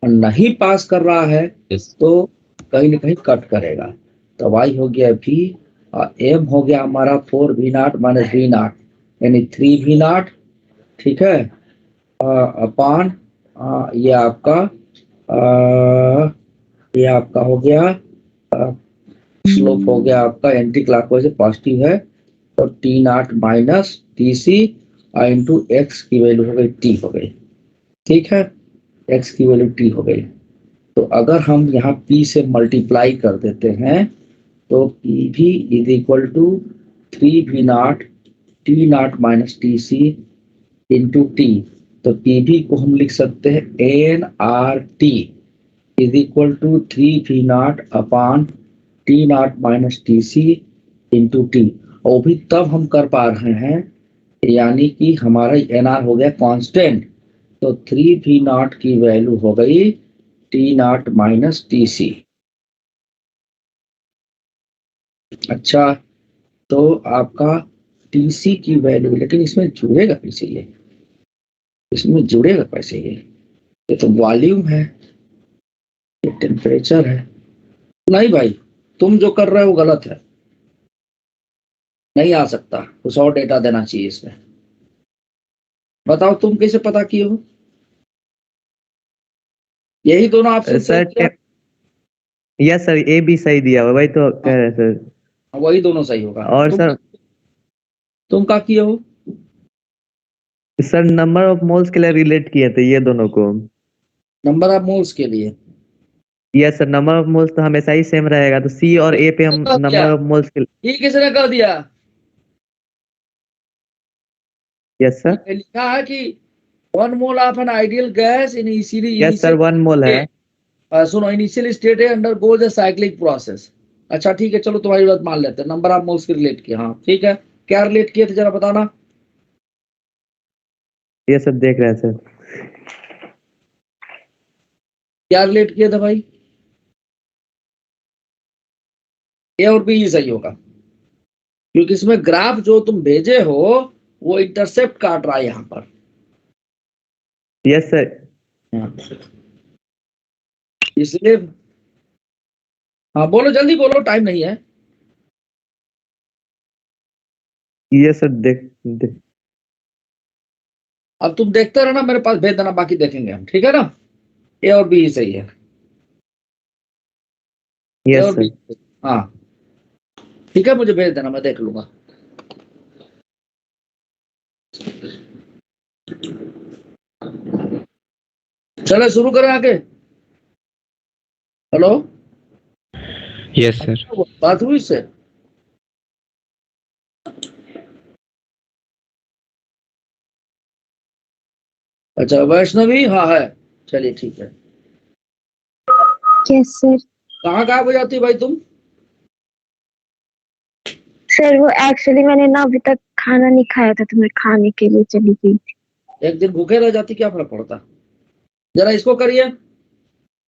और नहीं पास कर रहा है तो कहीं ना कहीं कट करेगा। तो y हो गया v, और m हो गया हमारा 4V0 - V0, यानी 3V0, ठीक है, अपान ये आपका हो गया, स्लोप हो गया आपका एंटी क्लॉकवाइज से पॉजिटिव है, तो T0 minus TC into x की वैल्यू हो गई T हो गई, ठीक है, x की वैल्यू T हो गई। तो अगर हम यहाँ P से मल्टीप्लाई कर देते हैं तो PV = 3V0 T0 minus TC into T। तो PV को हम लिख सकते हैं nRT = 3V0 upon T0 minus TC into T। और भी तब हम कर पा रहे हैं, यानी कि हमारा NR हो गया कांस्टेंट, तो 3V0 की वैल्यू हो गई T0 माइनस TC। अच्छा, तो आपका TC की वैल्यू, लेकिन इसमें जुड़ेगा कैसे ये, इसमें जुड़ेगा कैसे ये तो वॉल्यूम है, ये टेम्परेचर है। नहीं भाई, तुम जो कर रहे हो वो गलत है, नहीं आ सकता, कुछ और डेटा देना चाहिए इसमें। बताओ तुम कैसे पता किए हो? यही दोनों ऑप्शन सर यस सर, ए भी सही दिया हुआ, वही तो कह रहे हैं सर। वही दोनों सही होगा। और सर तुम क्या किए हो? सर नंबर ऑफ मोल्स के लिए रिलेट किए थे ये दोनों को। नंबर ऑफ मोल्स के लिए? Yes sir, number of moles तो हमेशा ही सेम रहेगा, तो सी और ए पे हम नंबर ऑफ मोल्स के। ये किसने कर दिया? Yes sir. ये लिखा है कि 1 mole of an ideal gas initially, yes sir, 1 मोल है। सुनो, इनिशियल स्टेट है अंडरगोज अ साइक्लिक प्रोसेस। अच्छा ठीक है, चलो तुम्हारी बात मान लेते हैं, नंबर ऑफ मोल्स के रिलेट किया। हाँ ठीक है, क्या रिलेट किए थे जरा बताना। ये सब देख रहे हैं सर। क्या रिलेट किए थे भाई? ए और बी ही सही होगा, क्योंकि इसमें ग्राफ जो तुम भेजे हो वो इंटरसेप्ट काट रहा है यहाँ पर। Yes sir. इसलिए हाँ बोलो, जल्दी बोलो, टाइम नहीं है। ये सर देख अब तुम देखते रहना, मेरे पास भेज देना, बाकी देखेंगे हम, ठीक है ना। ए और बी ही सही है। ए यस और बी, सर। हाँ ठीक है, मुझे भेज देना, मैं देख लूंगा। चलो शुरू करें आगे। Hello, yes sir. बात हुई इससे? अच्छा वैष्णवी, हाँ है, चलिए ठीक है। Yes sir. कहाँ गायब हो जाती है भाई तुम? सर वो एक्चुअली मैंने ना अभी तक खाना नहीं खाया था, तो मैं खाने के लिए चली गई थी। एक दिन भूखे रह जाती, क्या फर्क पड़ता। जरा इसको करिए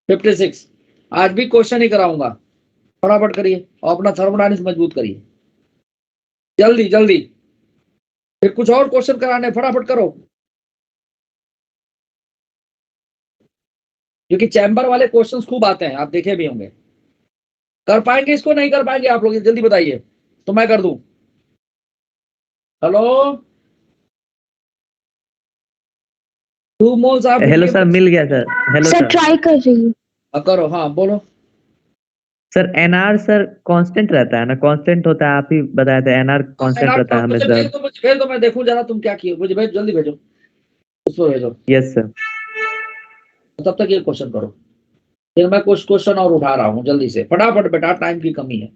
56। आज भी क्वेश्चन ही कराऊंगा, फटाफट करिए और अपना थर्मोडायनेमिक्स मजबूत करिए, जल्दी जल्दी। फिर कुछ और क्वेश्चन कराने, फटाफट करो, क्योंकि चैम्बर वाले क्वेश्चंस खूब आते हैं, आप देखे भी होंगे। कर पाएंगे इसको, नहीं कर पाएंगे आप लोग, जल्दी बताइए तो मैं कर दूं। Hello, 2 moles of hello sir, मिल गया सर। Hello sir sir. ट्राई कर रही हूँ। करो, हाँ बोलो। सर एनआर सर कांस्टेंट रहता है ना? कांस्टेंट होता है, आप ही बताए थे एनआर कांस्टेंट रहता है मुझे हमेशा। भेज दो, मुझे भेज दो, मैं देखूं जरा तुम क्या किए, मुझे भेज, जल्दी भेजो, उसको भेजो। Yes sir. तब तक ये क्वेश्चन करो, फिर मैं कुछ क्वेश्चन और उठा रहा हूँ, जल्दी से फटाफट बेटा, टाइम की कमी है।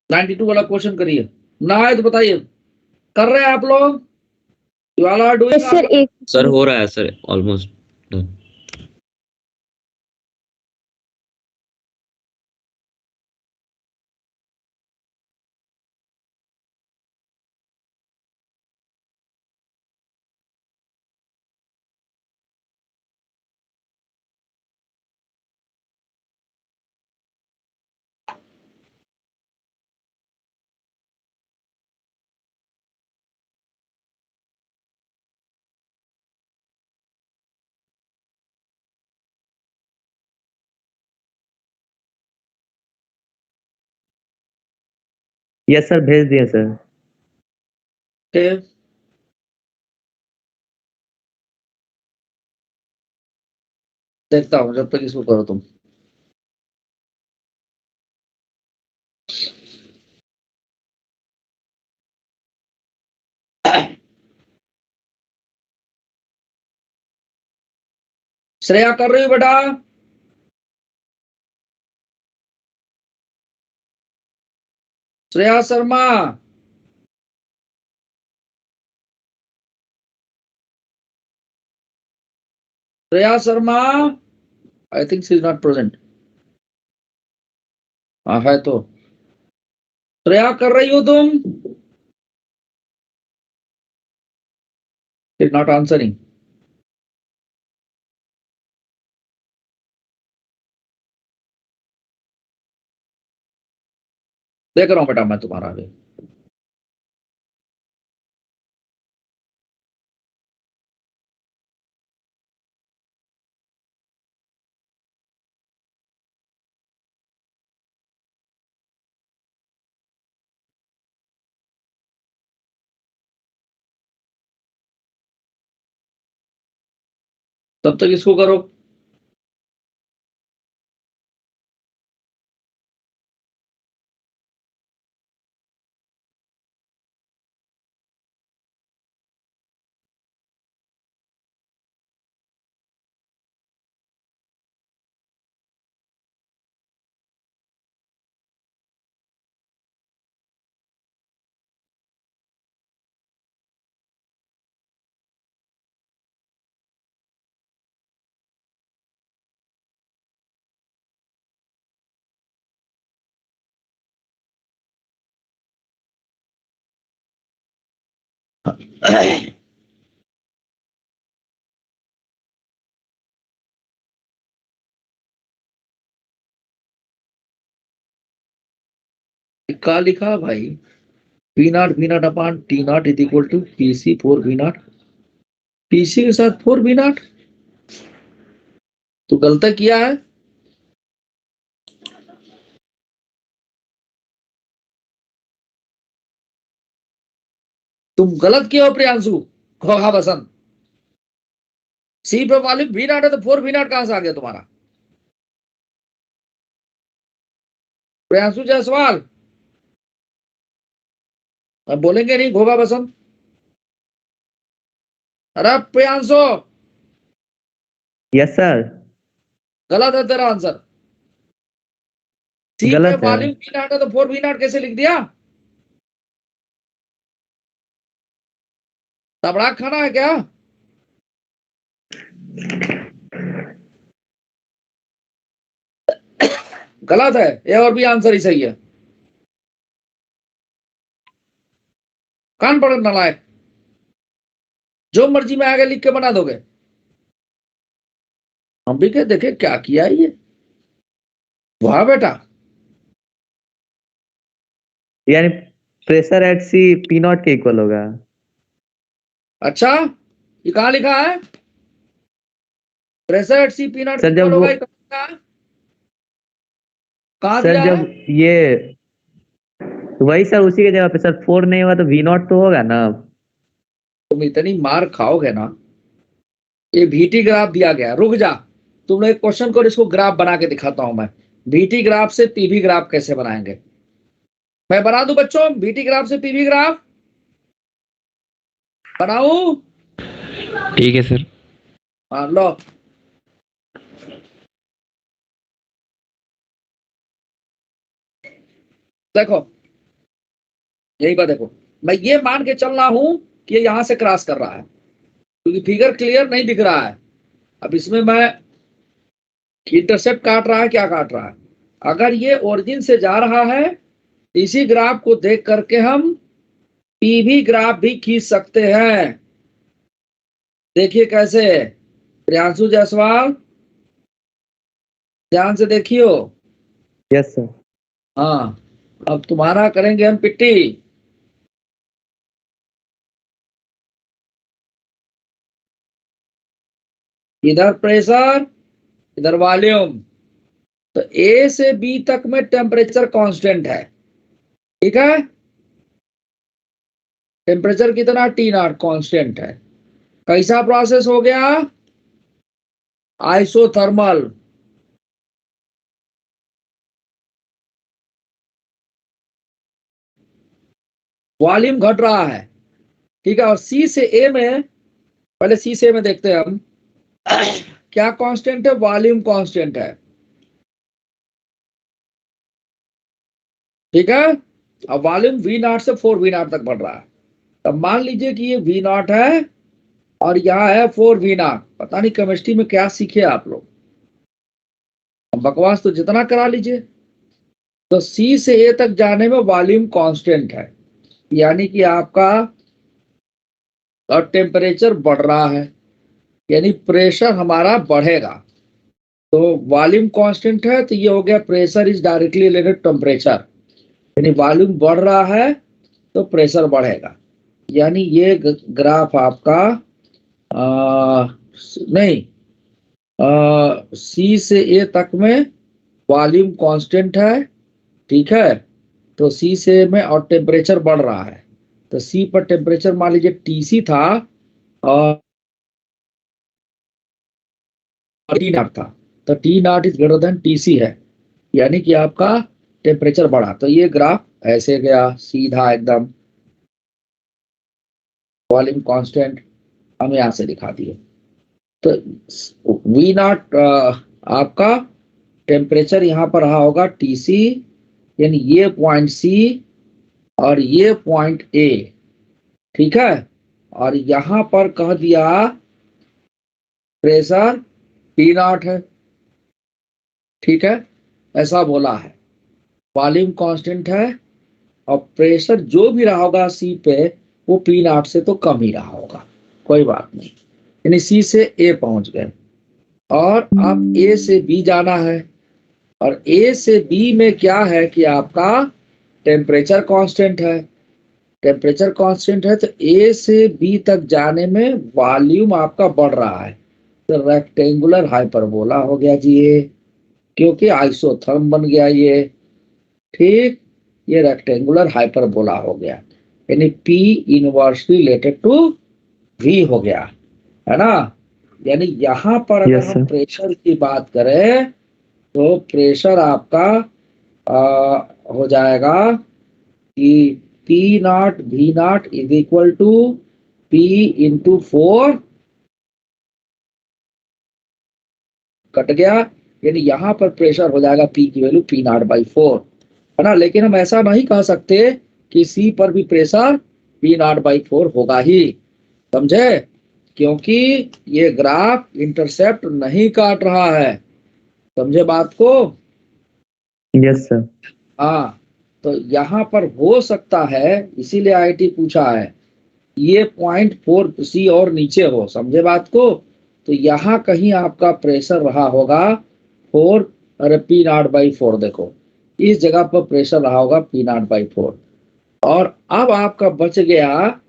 नाइनटी टू वाला क्वेश्चन करिए ना, है तो बताइए। कर रहे हैं आप लोग? You all are doing? Sir एक सर हो रहा है sir, almost done. Yes sir, भेज दिए सर। देखता हूँ, जब तक इसको करो तुम। श्रेया कर रही हो बेटा? Shreya Sharma, Shreya Sharma, I think she is not present. हाँ है तो। श्रेया कर रही हो तुम? Is not answering. देख रहा हूँ बेटा मैं तुम्हारा अभी। तब तक इसको करो। क्या लिखा भाई? P naught upon T naught is equal to P C 4 V naught, P C के साथ 4 वी नॉट। तो गलत किया है। तुम गलत किया हो प्रियांशु। हाँ बसंत, सी पे वॉल्यूम वी नॉट है तो 4 वी नॉट कहां से आ गया तुम्हारा? प्रियांशु जायसवाल, अब बोलेंगे नहीं घोगा बसंत। अरे प्रियांशु, यस सर। गलत है तेरा आंसर। सी पे गलत है। वॉल्यूम वी नॉट है तो 4 वी नॉट कैसे लिख दिया? तबड़ा खाना है क्या? गलत है, ए और बी आंसर ही सही है। कान पकड़ नालायक, जो मर्जी में आगे लिख के बना दोगे। हम भी कह देखे क्या किया है ये। वाह बेटा। यानी pressure at C P naught के इक्वल होगा। अच्छा, ये कहाँ लिखा है? Pressure at C P naught sir जब होगा, वो ये कहाँ लिखा है? कहाँ सर दिया है? जब ये वही सर उसी के जगह पे सर 4 नहीं हुआ तो वी नॉट तो होगा ना। तुम इतनी मार खाओगे ना। ये VT ग्राफ दिया गया, रुक जा, तुम लोग एक क्वेश्चन को इसको ग्राफ बना के दिखाता हूं मैं। VT ग्राफ से PV ग्राफ कैसे बनाएंगे मैं बना दूं बच्चों। VT ग्राफ से PV ग्राफ बनाऊं? ठीक है सर। हाँ लो, देखो यही बात। देखो मैं ये मान के चल रहा हूं कि ये यहां से क्रॉस कर रहा है, क्योंकि फिगर क्लियर नहीं दिख रहा है। अब इसमें मैं इंटरसेप्ट काट रहा है, क्या काट रहा है? अगर ये ओरिजिन से जा रहा है, इसी ग्राफ को देख करके हम पीवी ग्राफ भी खींच सकते हैं। देखिए कैसे। प्रियांशु जायसवाल, ध्यान से देखियो। Yes sir. हाँ, अब तुम्हारा करेंगे हम पिट्टी। इधर प्रेशर, इधर वॉल्यूम। तो ए से बी तक में टेम्परेचर कांस्टेंट है, ठीक है। टेम्परेचर कितना? T0 कांस्टेंट है। कैसा प्रोसेस हो गया? आइसोथर्मल। वॉल्यूम घट रहा है, ठीक है। और सी से ए में, पहले सी से ए में देखते हैं हम क्या कांस्टेंट है? वॉल्यूम कांस्टेंट है, ठीक है। अब वॉल्यूम V0 से 4 V0 तक बढ़ रहा है। तब मान लीजिए कि ये V0 है और यहाँ है 4 V0। पता नहीं केमिस्ट्री में क्या सीखे आप लोग, बकवास तो जितना करा लीजिए। तो C से A तक जाने में वॉल्यूम कांस्टेंट है, यानी कि आपका और टेम्परेचर बढ़ रहा है, यानी प्रेशर हमारा बढ़ेगा। तो वॉल्यूम कांस्टेंट है, तो ये हो गया pressure is directly related temperature, यानी वॉल्यूम बढ़ रहा है तो प्रेशर बढ़ेगा। यानी ये ग्राफ आपका नहीं, सी से ए तक में वॉल्यूम कांस्टेंट है, ठीक है। तो सी से में और टेम्परेचर बढ़ रहा है, तो सी पर टेम्परेचर मान लीजिए TC था और T0 था, तो T0 is greater than TC है, यानी कि आपका टेम्परेचर बढ़ा। तो ये ग्राफ ऐसे गया सीधा एकदम, वॉल्यूम कांस्टेंट हम यहां से दिखा दिए। तो V0 आपका टेम्परेचर यहां पर रहा होगा TC, यानी ये पॉइंट C और ये पॉइंट A, ठीक है। और यहां पर कह दिया प्रेशर P0 है, ठीक है, ऐसा बोला है। वॉल्यूम कांस्टेंट है और प्रेशर जो भी रहा होगा C पे वो P0 से तो कम ही रहा होगा, कोई बात नहीं। यानी C से A पहुंच गए और अब A से B जाना है, और A से B में क्या है कि आपका टेम्परेचर कांस्टेंट है, टेम्परेचर कांस्टेंट है तो ए से बी तक जाने में वॉल्यूम आपका बढ़ रहा है, तो रेक्टेंगुलर हाइपरबोला हो गया जी ये, क्योंकि आइसोथर्म बन गया ये। ठीक, ये रेक्टेंगुलर हाइपरबोला हो गया, यानी P inversely related to V हो गया, है ना। यानी यहाँ पर अगर Yes, हम sir. प्रेशर की बात करें तो प्रेशर आपका हो जाएगा कि P naught V naught is equal to P into 4 cut गया, यानी यहाँ पर प्रेशर हो जाएगा P की वैल्यू P नॉट बाई 4, है ना। लेकिन हम ऐसा नहीं कह सकते कि C पर भी प्रेशर P नॉट बाई 4 होगा ही, समझे, क्योंकि ये ग्राफ इंटरसेप्ट नहीं काट रहा है, समझे बात को। Yes, sir. हाँ, तो यहाँ पर हो सकता है, इसीलिए आईटी पूछा है, ये 0.4 C और नीचे हो, समझे बात को। तो यहाँ कहीं आपका प्रेशर रहा होगा 4, अरे P नॉट बाई 4, देखो इस जगह पर प्रेशर रहा होगा P नॉट बाई 4, और अब आपका बच गया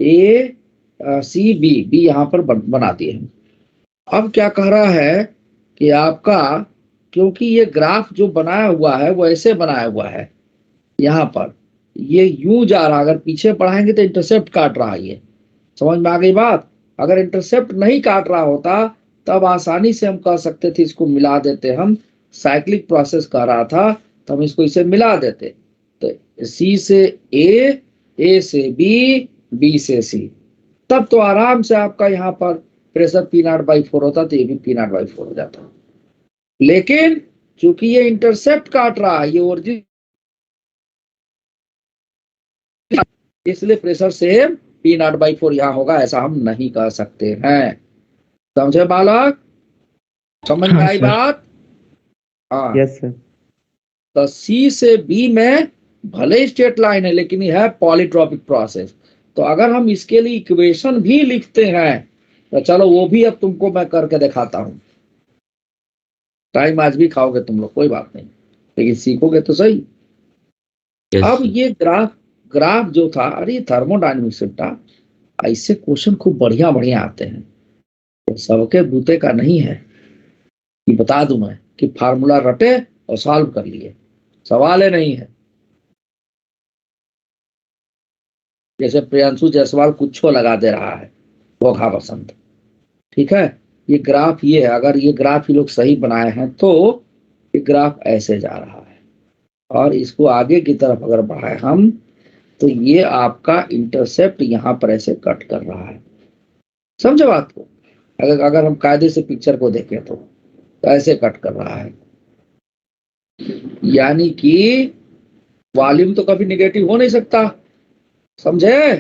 A C B यहाँ पर बना दिए। अब क्या कह रहा है कि आपका, क्योंकि ये ग्राफ जो बनाया हुआ है वो ऐसे बनाया हुआ है, यहाँ पर ये यूं जा रहा, अगर पीछे बढ़ाएंगे तो इंटरसेप्ट काट रहा है, ये समझ में आ गई बात। अगर इंटरसेप्ट नहीं काट रहा होता तब आसानी से हम कह सकते थे, इसको मिला देते, हम साइक्लिक प्रोसेस कर रहा था तो हम इसको इसे मिला देते, तो C से A से B, B से C, तब तो आराम से आपका यहाँ पर प्रेशर P नॉट बाई 4 होता, तो ये भी P नॉट बाई 4 हो जाता। लेकिन चूंकि ये इंटरसेप्ट काट रहा है, ये ओरिजिन, इसलिए pressure same P not by 4 यहाँ होगा, ऐसा हम नहीं कह सकते हैं, समझे बालक, समझ में हाँ, आई सर। बात। हाँ, Yes, sir. तो C से B में भले ही स्ट्रेट लाइन है लेकिन यह है पॉलीट्रॉपिक प्रोसेस, तो अगर हम इसके लिए इक्वेशन भी लिखते हैं तो चलो वो भी अब तुमको मैं करके दिखाता हूं। टाइम आज भी खाओगे तुम लोग, कोई बात नहीं, लेकिन सीखोगे तो सही। Yes, अब sir. ये ग्राफ जो था, अरे थर्मोडायनेमिक्स बेटा, ऐसे क्वेश्चन खूब बढ़िया बढ़िया आते हैं, तो सबके बूते का नहीं है कि बता दूं मैं कि फार्मूला रटे और सॉल्व कर लिए, सवाल ही नहीं है। जैसे प्रियांशु जायसवाल कुछ लगा दे रहा है, वो खा बसंत, ठीक है। ये ग्राफ ये है, अगर ये ग्राफ ये लोग सही बनाए हैं तो ये ग्राफ ऐसे जा रहा है, और इसको आगे की तरफ अगर बढ़ाए हम तो ये आपका इंटरसेप्ट यहाँ पर ऐसे कट कर रहा है, समझे बात को। अगर हम कायदे से पिक्चर को देखें तो ऐसे कट कर रहा है, यानी कि वॉल्यूम तो कभी निगेटिव हो नहीं सकता, समझे।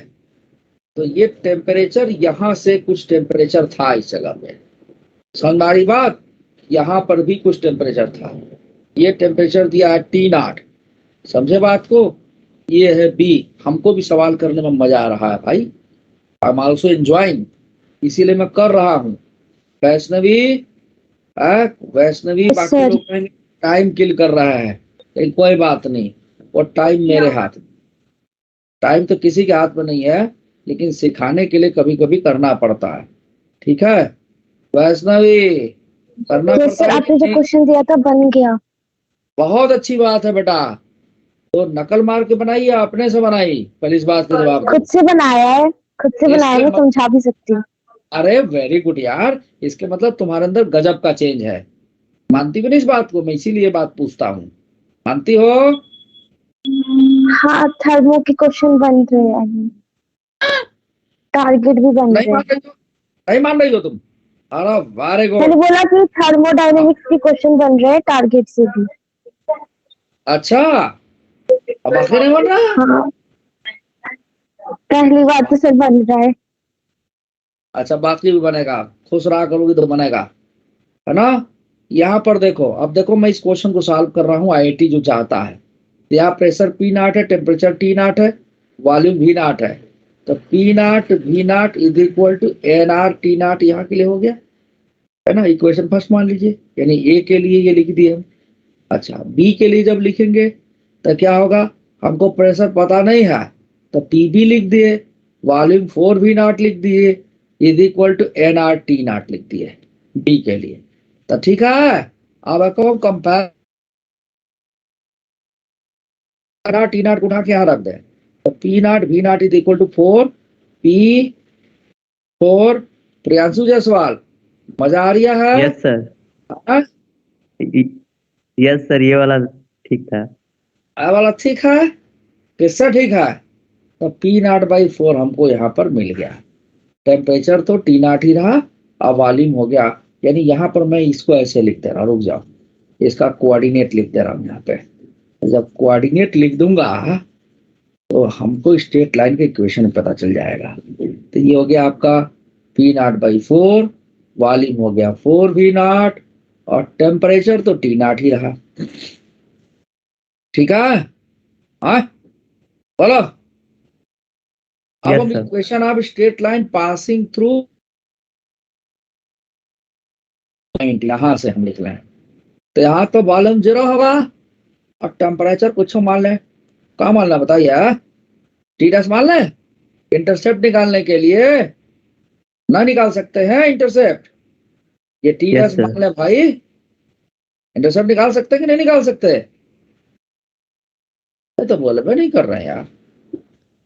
तो ये टेम्परेचर, यहाँ से कुछ टेम्परेचर था इस जगह पे, समझ में आ रही बात, यहाँ पर भी कुछ टेम्परेचर था, ये टेम्परेचर दिया है T नॉट, समझे बात को। ये है B, हमको भी सवाल करने में मजा आ रहा है भाई, आई एम ऑल्सो एंजॉइंग, इसीलिए मैं कर रहा हूँ। वैष्णवी बाकी Sir. लोग कहेंगे टाइम किल कर रहा है, लेकिन कोई बात नहीं, वो टाइम मेरे हाथ में, टाइम तो किसी के हाथ में नहीं है, लेकिन सिखाने के लिए कभी कभी करना पड़ता है, ठीक है। वैष्णवी करना Yes, पड़ता sir. है आपने कि जो नहीं? क्वेश्चन दिया था बन गया। बहुत अच्छी बात है बेटा, तो नकल मार के बनाई या अपने से बनाई, पहले इस बात का जवाब दो। खुद से बनाया है, खुद से बनाया, इसके मैं समझा भी सकती हूँ। अरे वेरी गुड यार, इसके मतलब तुम्हारे अंदर गजब का चेंज है, मानती हो नहीं इस बात को, मैं इसीलिए बात पूछता हूँ, मानती हो। हाँ, थर्मो के क्वेश्चन बन रहे हैं, टारगेट भी बन नहीं रहे मान हैं। रही हो, नहीं मान रही हो तुम, अरे वेरी मैंने गुड। बोला कि थर्मोडायनेमिक्स के क्वेश्चन बन रहे हैं टारगेट से भी। अच्छा, अब आखिर नहीं बन रहा। हाँ, पहली बार तो सर बन रहा है। अच्छा, बाकी भी बनेगा, खुश रहा करोगे तो बनेगा, है ना। यहाँ पर देखो, अब देखो मैं इस क्वेश्चन को सॉल्व कर रहा हूँ, आईआईटी जो चाहता है, यहाँ प्रेशर P नॉट है, टेम्परेचर T नॉट है, वॉल्यूम V नॉट है, तो P naught V naught is equal to NR T naught, यहाँ के लिए हो गया, है ना। इक्वेशन फर्स्ट मान लीजिए, यानी A के लिए ये लिख दिए हम। अच्छा, B के लिए जब लिखेंगे तो क्या होगा, हमको प्रेशर पता नहीं है तो टीबी लिख दिए, वॉल्यूम 4 वी नॉट लिख दिए, is equal to N R T naught लिख दिए बी के लिए। तो ठीक है, अब को कंपेयर टी नॉट को उठा के यहाँ रख दे, तो P naught V not is equal to 4 P 4। Priyanshu Jaiswal, मजा आ रही है? यस सर, हाँ? यस सर, ये वाला ठीक था। ये वाला ठीक है, किससे ठीक है? तो पी नॉट बाई 4 हमको यहाँ पर मिल गया। टेम्परेचर तो टी नॉट ही रहा, अब वॉल्यूम हो गया, यानी यहाँ पर मैं इसको ऐसे लिख दे रहा हूँ, रुक जाओ, इसका कोऑर्डिनेट लिख दे रहा हूँ यहाँ पे। जब कोऑर्डिनेट लिख दूंगा तो हमको स्ट्रेट लाइन के इक्वेशन पता चल जाएगा। तो ये हो गया आपका पी नॉट बाई 4, वॉल्यूम हो गया 4 वी नॉट, और टेम्परेचर तो टी नॉट ही रहा। ठीक है, हाँ बोलो। अब हम equation of straight line passing through point यहां से हम लिख लें, तो यहाँ तो वॉल्यूम 0 होगा और टेम्परेचर कुछ मान लें। क्या मानना बताइए? टी डैश मान लें। इंटरसेप्ट निकालने के लिए ना निकाल सकते हैं इंटरसेप्ट, ये टी डैश मान लें भाई। इंटरसेप्ट निकाल सकते कि नहीं निकाल सकते? तो बोले मैं नहीं कर रहे हैं यार।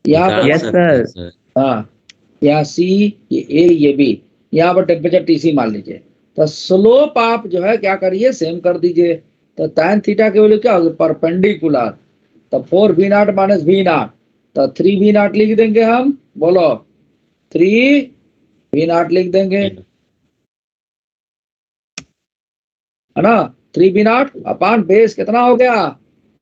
यहाँ पर यस सर, हाँ, यहाँ सी, ये ए, ये बी, यहाँ पर टेम्परेचर टीसी मान लीजिए। तो स्लोप आप जो है क्या करिए, सेम कर दीजिए। तो tan थीटा की वैल्यू क्या होगी? परपेंडिकुलर। तो 4 V naught minus V naught, तो 3 वी नॉट लिख देंगे हम, बोलो 3 वी नॉट लिख देंगे, है ना। 3 वी नॉट अपॉन बेस कितना हो गया?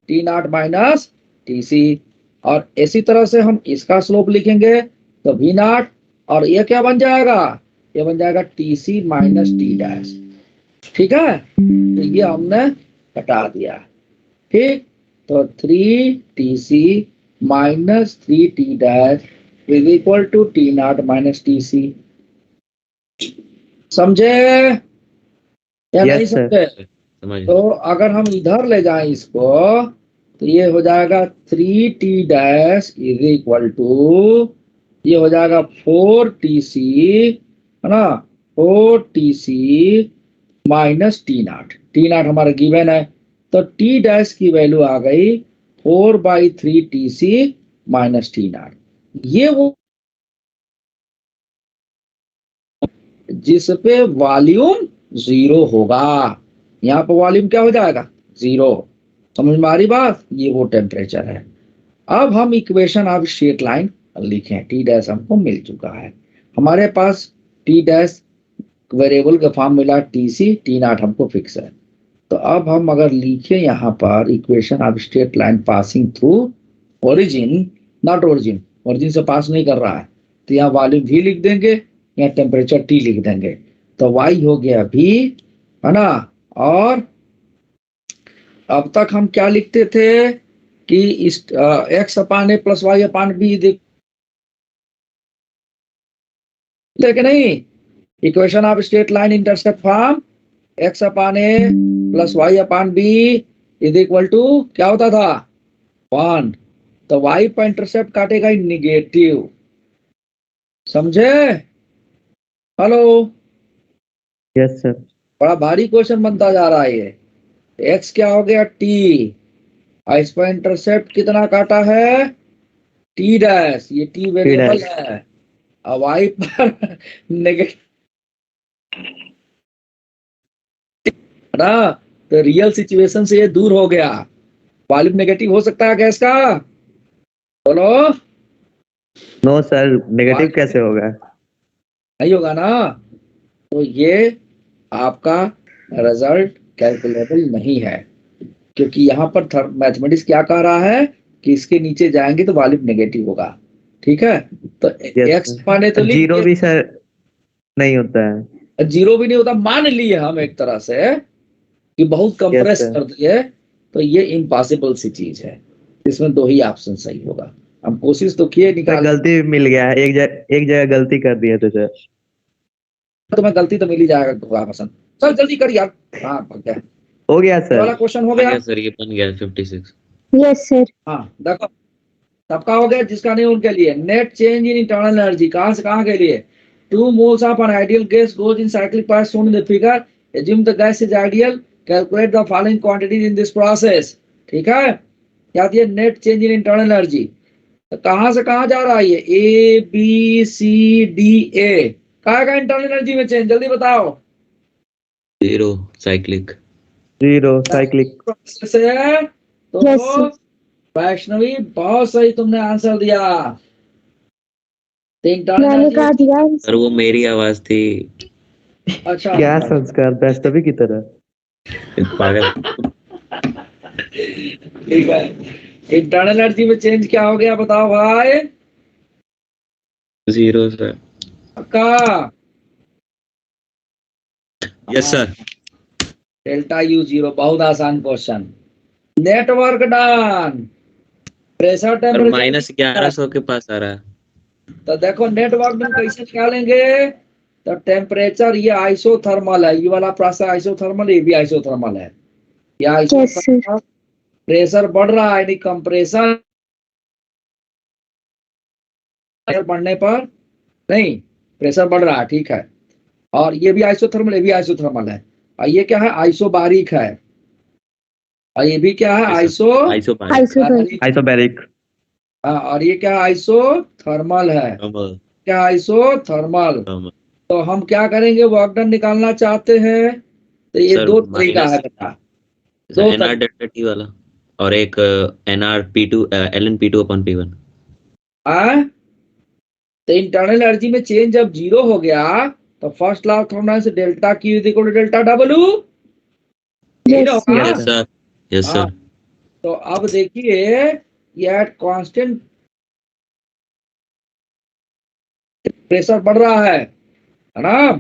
T naught minus T C. और इसी तरह से हम इसका स्लोप लिखेंगे, तो वी नॉट, और ये क्या बन जाएगा? ये बन जाएगा T C minus T dash. ठीक है, तो ये हमने हटा दिया। ठीक, तो 3 T C minus 3 T dash is equal to T naught minus T C. समझे या नहीं समझे? तो अगर हम इधर ले जाएं इसको, तो ये हो जाएगा 3 T dash is equal to, ये हो जाएगा 4 टी सी, है ना, 4 T C minus T naught. T naught हमारा गिवन है, तो टी डैश की वैल्यू आ गई 4/3 T C minus T naught. ये वो जिस पे वॉल्यूम 0 होगा, यहाँ पर वॉल्यूम क्या हो जाएगा? 0। समझ में आ रही बात? ये वो टेम्परेचर है। अब हम इक्वेशन ऑफ स्ट्रेट लाइन लिखें। टी डैश हमको मिल चुका है, हमारे पास टी डैश वेरिएबल का फॉर्म मिला, टी सी, टी नॉट हमको फिक्स है। तो अब हम अगर लिखें यहाँ पर equation of straight line passing through origin, not origin, origin से पास नहीं कर रहा है, तो यहाँ वॉल्यूम भी लिख देंगे, यहाँ टेम्परेचर टी लिख देंगे। तो वाई हो गया भी, है ना। और अब तक हम क्या लिखते थे कि इस X upon A plus Y upon B, देख नहीं, equation of straight line intercept form X upon A plus Y upon B is equal to क्या होता था? 1। तो वाई पर इंटरसेप्ट काटेगा निगेटिव। समझे? Hello, yes sir. बड़ा भारी क्वेश्चन बनता जा रहा है ये। एक्स क्या हो गया? टी, और इस पर इंटरसेप्ट कितना काटा है? टी डैश, ये टी वेरिएबल है, और वाई पर नेगेटिव ना। तो रियल सिचुएशन से ये दूर हो गया। वॉल्यूम नेगेटिव हो सकता है गैस का? बोलो। नो सर, नेगेटिव कैसे होगा? नहीं होगा ना। तो ये आपका रिजल्ट कैलकुलेबल नहीं है, क्योंकि यहाँ पर मैथमेटिक्स क्या कह रहा है कि इसके नीचे जाएंगे तो वॉल्यूम नेगेटिव होगा। ठीक है, तो एक्स माने तो जीरो भी सर नहीं होता है, 0 भी नहीं होता, मान लिए हम एक तरह से कि बहुत कंप्रेस कर दिए, तो ये इम्पॉसिबल सी चीज है। इसमें 2 ही ऑप्शन सही होगा। हम कोशिश तो किए निकाल, गलती मिल गया है, एक जगह गलती कर दिए थे सर। तो मैं गलती तो मिल ही जाएगा पसंद। चल जल्दी कर यार। हाँ, हो गया सर, वाला क्वेश्चन हो गया सर, ये बन गया 56। Yes sir. हाँ देखो, सबका हो गया, जिसका नहीं उनके लिए। Net change in internal energy कहां से कहां के लिए? 2 moles of an ideal gas goes in cyclic path shown in the figure. Assume the gas is ideal. Calculate the following quantities in this process. ठीक है, क्या दिया? Net change in internal energy. तो कहां से कहां जा रहा है ये? A B C D A. कहां का इंटरनल एनर्जी में चेंज? जल्दी बताओ। 0 साइक्लिक। 0 साइक्लिक। से तो यस सर। वैष्णवी बहुत सही तुमने आंसर दिया। तो इंटरनल मैंने एनर्जी कहा दिया। और वो मेरी आवाज थी। अच्छा क्या संस्कार, वैष्णवी की तरह। पागल। ठीक है, इंटरनल एनर्जी में चेंज क्या हो गया बताओ भाई? 0 सर। का यस सर। Delta U 0। बहुत आसान क्वेश्चन। नेटवर्क डन, प्रेशर और टेम्परेचर। -1100 के पास आ रहा है। तो देखो नेटवर्क डन कैसे निकालेंगे? तो टेम्परेचर ये आइसोथर्मल है, ये वाला प्रेशर आइसोथर्मल, ये भी आइसोथर्मल है। या आइसोथर्मल प्रेशर बढ़ रहा है, यानी कंप्रेशन बढ़ने पर नहीं, प्रेशर बढ़ रहा है, ठीक है। और ये भी आइसोथर्मल, ये भी आइसोथर्मल है। और ये क्या है? आइसोबारिक है। और ये भी क्या है? आइसोबारिक। आइसोबैरिक। हाँ, और ये क्या है? आइसोथर्मल है। क्या? आइसोथर्मल। तो हम क्या करेंगे? वर्क डन निकालना चाहते हैं तो ये सर, दो तरीका है बेटा। दो NR डेल्टा टी वाला और एक NR P2 ln P2 upon P1। तो इंटरनल एनर्जी में चेंज जब 0 हो गया तो first law of thermodynamics delta Q is equal to delta W। Yes sir. Yes sir. तो अब देखिए, ये एट कांस्टेंट प्रेशर बढ़ रहा है ना?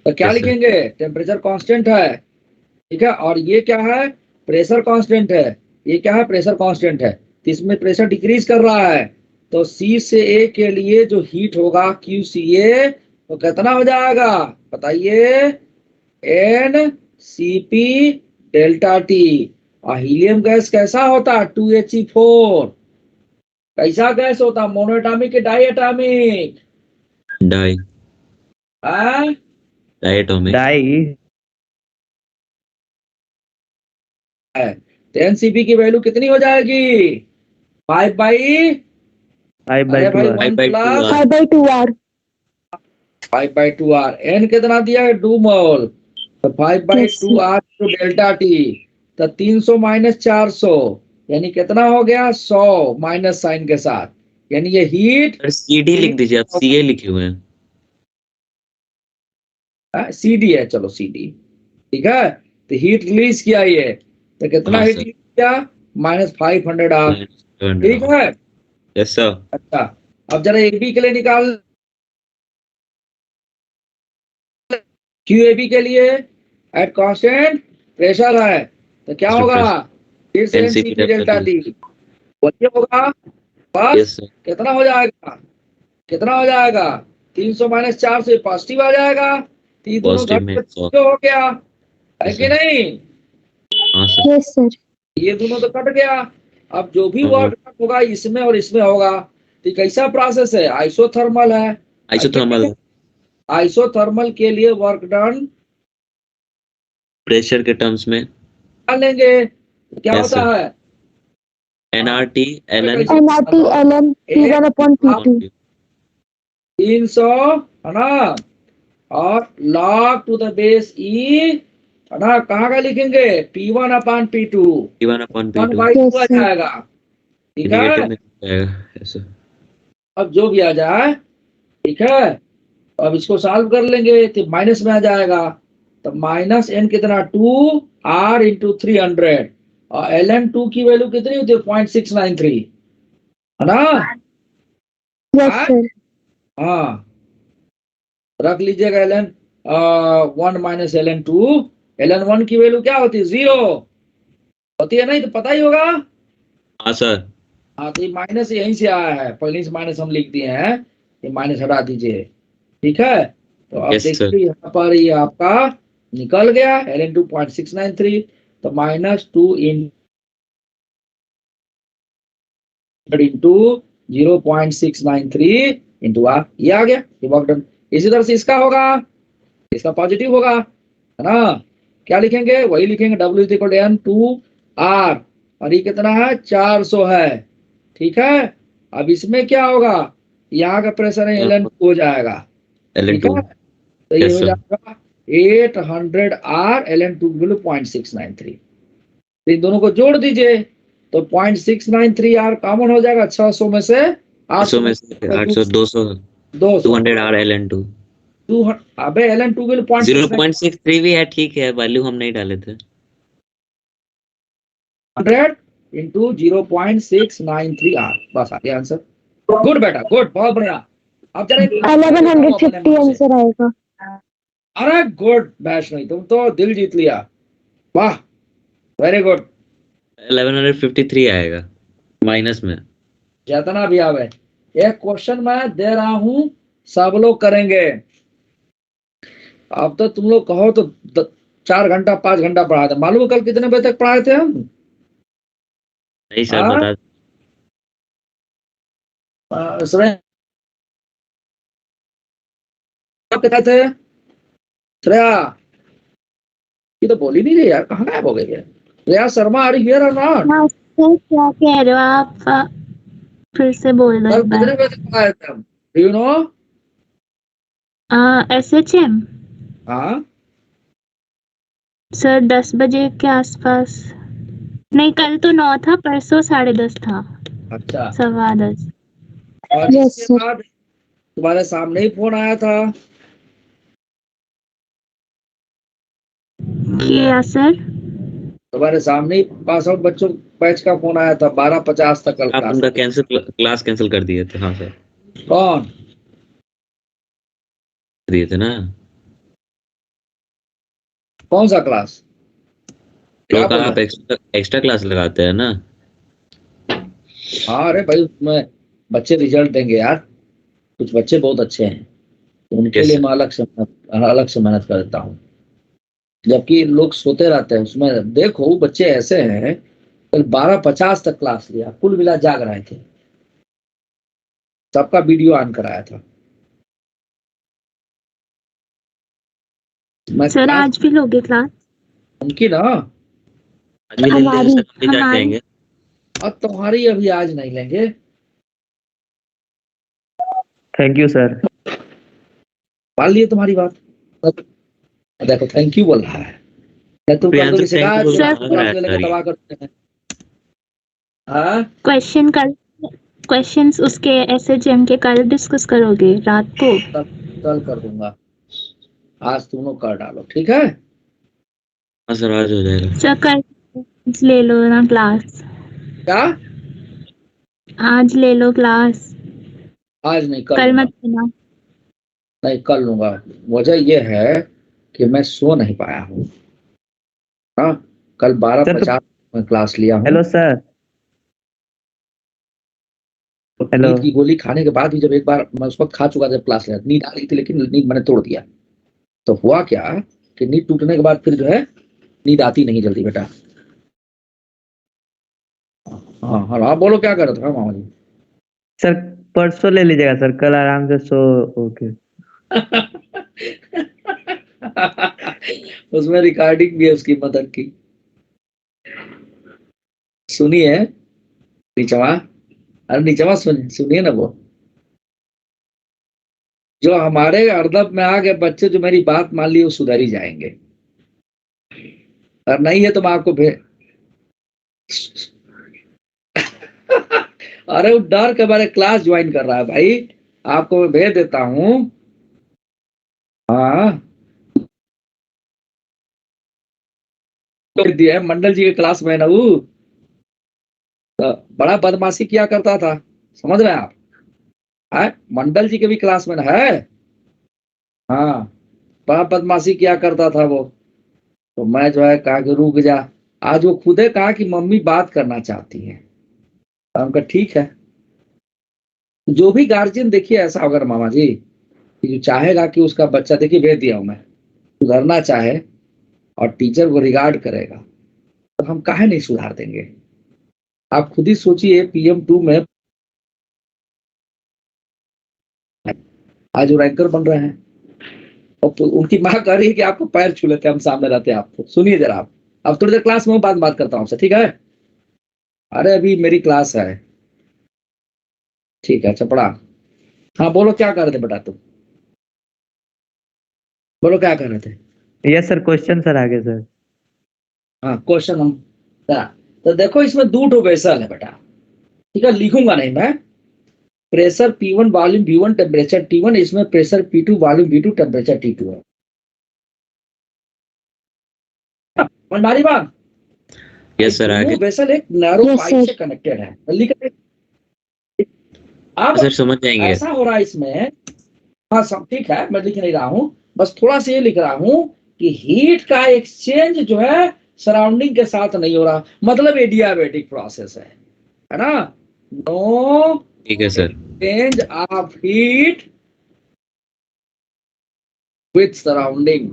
तो क्या Yes, sir. लिखेंगे? टेम्परेचर कांस्टेंट है, ठीक है। और ये क्या है? प्रेशर कांस्टेंट है। ये क्या है? प्रेशर कांस्टेंट है। तो इसमें प्रेशर डिक्रीज कर रहा है। तो C से A के लिए जो हीट होगा QCA, तो कितना हो जाएगा बताइए? NCP delta T। और हीलियम गैस कैसा होता है? 2He4। कैसा गैस होता? मोनोएटॉमिक के डाई एटॉमिक? डायटोमिक। डाई। तो एनसीपी की वैल्यू कितनी हो जाएगी? 5 बाई 5/2 भाई R। 1 plus 5/2R। 5/2R। N कितना दिया है? 2 मोल। तो 5/2R टू डेल्टा टी। तो 300 माइनस 400 यानी कितना हो गया? 100 माइनस साइन के साथ। यानी ये हीट CD लिख दीजिए, आप CA लिखे हुए हैं। CD है, चलो CD, ठीक है। तो हीट रिलीज किया ये, तो कितना हीट रिलीज किया? -500 R, ठीक है। Yes sir. अच्छा, अब जरा AB के लिए निकाल। QAB के लिए एट कांस्टेंट प्रेशर है, तो क्या होगा? फिर से NCP डेल्टा T वही होगा। बस कितना हो जाएगा? कितना हो जाएगा? 300 माइनस 4 से पॉजिटिव आ जाएगा। तो ये दोनों घट के 100 हो गया, है कि नहीं? Yes sir. ये दोनों तो कट गया। अब जो भी वर्क होगा इसमें और इसमें होगा। तो कैसा प्रोसेस है? आइसोथर्मल है। आइसोथर्मल के लिए वर्क डन प्रेशर के टर्म्स में लेंगे, क्या होता है? NRT ln P1 upon P2। 300 है ना, और log to the base E है ना, कहाँ का लिखेंगे? P1 upon P2। 1/2 आ जाएगा, ठीक है। अब जो भी आ जाए, ठीक है। अब इसको सॉल्व कर लेंगे तो माइनस में आ जाएगा। तो माइनस n कितना? 2R into 300। और ln2 की वैल्यू कितनी होती है? 0.693, है ना? Yes sir. हाँ, रख लीजिएगा ln1 माइनस ln2। ln1 की वैल्यू क्या होती है? 0 होती है, नहीं तो पता ही होगा। हाँ सर। हाँ, तो ये माइनस यहीं से आया है, पहले से माइनस हम लिख दिए हैं, ये माइनस हटा दीजिए, ठीक है। तो अब देखिए यहाँ पर ये आपका निकल गया ln2 0.693। तो -2 इन इंटू 0.693 इंटू आर, ये आ गया, ये वर्क डन। इसी तरह से इसका होगा, इसका पॉजिटिव होगा, है ना। क्या लिखेंगे, वही लिखेंगे, W is equal to N two R, और ये कितना है, 400 है, ठीक है। अब इसमें क्या होगा, यहाँ का प्रेशर है LN2 हो जाएगा, ठीक LN2 है। तो ये yes हो sir जाएगा 800 आर, LN2 की वैल्यू 0.693। तो इन दोनों को जोड़ दीजिए, तो 0.693 आर कॉमन हो जाएगा, 600 में से 800 में से 800 200 200 200 आर LN2 अबे LN2 की वैल्यू 0.693 0.63 भी है, ठीक है, वैल्यू हम नहीं डाले थे। 100 इंटू 0.693 आर, बस आ गया आंसर। गुड बेटा, गुड, बहुत बढ़िया। अब जरा 1150 आंसर आएगा। अरे गुड वैष्णवी, तुम तो दिल जीत लिया, वाह, वेरी गुड। 1153 आएगा माइनस में। जितना भी आवे, एक क्वेश्चन मैं दे रहा हूं, सब लोग करेंगे। अब तो तुम लोग कहो तो 4 घंटा 5 घंटा पढ़ाते, मालूम है कल कितने बजे तक पढ़ाए थे हम? नहीं सर बता क्या थे श्रेया, ये तो बोल ही नहीं रही यार, कहाँ गायब हो गई है Shreya Sharma, are you here और नॉट? हाँ सर, क्या कह रहे हो आप? फिर से बोल दो कल एक बार। कितने बजे तक पढ़ाए थे हम, डू यू नो? SHM हाँ सर 10 बजे के आसपास। नहीं, कल तो 9 था, परसों 10:30 था, अच्छा, 10:15। और Yes, इसके sir. बाद तुम्हारे सामने ही फोन आया था, क्या सर? तुम्हारे सामने ही पास आउट बच्चों बैच का फोन आया था, 12:50 तक कल आप क्लास। उनका क्लास कैंसिल कर दिए थे। हाँ सर कौन दिए थे ना, कौन सा क्लास? क्या तो बोल आप रहे? एक्स्ट्रा क्लास लगाते हैं ना। हाँ, अरे भाई उसमें बच्चे रिजल्ट देंगे यार, कुछ बच्चे बहुत अच्छे हैं, तो उनके Yes, लिए sir. मैं अलग से मेहनत कर देता हूँ, जबकि लोग सोते रहते हैं उसमें। देखो बच्चे ऐसे हैं, कल 12:50 तक क्लास लिया, कुल मिला जाग रहे थे, सबका वीडियो ऑन कराया था मैं। सर क्लास आज भी लोगे क्लास? उनकी ना, आज भी ले लेंगे सर, हम भी जाग हमारी जाएंगे। अब तुम्हारी अभी आज नहीं लेंगे। Thank you sir. मान लिए तुम्हारी बात, देखो थैंक यू बोल रहा है, नहीं तुम कर प्रियांशु दोगे thank you बोल शिकायत, के भाग रहा है क्लास लेके सर ये। तबाह करते हैं। हाँ क्वेश्चंस उसके SHM के कल डिस्कस करोगे रात को? कल कर दूंगा, आज तुम लोग कर डालो, ठीक है। हाँ सर आज हो जाएगा। सर कल ले लो ना क्लास, क्या? आज ले लो क्लास, आज नहीं, कल कल लूंगा, मत लेना। नहीं कल लूंगा। वजह यह है कि मैं सो नहीं पाया हूँ, हाँ, कल 12:50 में क्लास लिया हूँ। Hello sir. हेलो। नींद की गोली खाने के बाद ही, जब एक बार मैं उस वक्त खा चुका, जब क्लास लिया, नींद आ रही थी लेकिन नींद मैंने तोड़ दिया। तो हुआ क्या कि नींद टूटने के बाद फिर जो है नींद आती नहीं जल्दी बेटा। हाँ हाँ, आप बोलो क्या कर रहे थे? हाँ मामा जी। सर परसों ले लीजिएगा सर, कल आराम से सो। ओके। उसमें रिकॉर्डिंग भी है उसकी मदर की, सुनिए नीचवा, अरे नीचवा सुनिए ना, वो जो हमारे अर्दब में आ गए बच्चे, जो मेरी बात मान ली, वो सुधर ही जाएंगे, और नहीं है तो मैं आपको अरे वो डर के बारे क्लास ज्वाइन कर रहा है भाई, आपको मैं भेज देता हूँ। हाँ तो दिया मंडल जी के क्लास में ना, वो तो बड़ा बदमाशी किया करता था, समझ रहे हैं आप? है मंडल जी के भी क्लास में है, हाँ, बड़ा बदमाशी किया करता था वो। तो मैं जो है कहा कि रुक जा, आज वो खुदे कहा कि मम्मी बात करना चाहती है, तो हम कहा ठीक है। जो भी गार्जियन देखिए ऐसा होगा ना मामा जी, कि जो चाहेगा कि उसका बच्चा, देखिए भेज दिया हूं मैं, सुधरना चाहे और टीचर को रिगार्ड करेगा, तो हम काहे नहीं सुधार देंगे? आप खुद ही सोचिए PM2 में आज वो रैंकर बन रहे हैं और उनकी माँ कह रही है कि आपको पैर छू लेते हैं, हम सामने रहते हैं आपको। सुनिए जरा आप, अब थोड़ी देर क्लास में बात करता हूँ आपसे, ठीक है? अरे अभी मेरी क्लास है, ठीक है? अच्छा पढ़ा। हाँ बोलो, क्या कर रहे थे बेटा तुम? बोलो क्या कर रहे थे? यस सर, क्वेश्चन सर आगे सर। हाँ क्वेश्चन हम, तो देखो इसमें दो ठो वेसल है बेटा, ठीक है? लिखूंगा नहीं मैं। Pressure P1 volume V1 temperature T1, इसमें pressure P2 volume V2 temperature T2 है। भंडारी बाग, यस सर, आगे वेसल एक नैरो Yes, पाइप sir. से कनेक्टेड है। लिख अब सर समझ जाएंगे। ऐसा हो रहा है इसमें, हाँ सब ठीक है, मैं लिख नहीं रहा हूँ, बस थोड़ा सा ये लिख रहा हूँ कि हीट का एक्सचेंज जो है सराउंडिंग के साथ नहीं हो रहा, मतलब एडियाबेटिक प्रोसेस है ना? नो ठीक है sir. Exchange of heat with surrounding.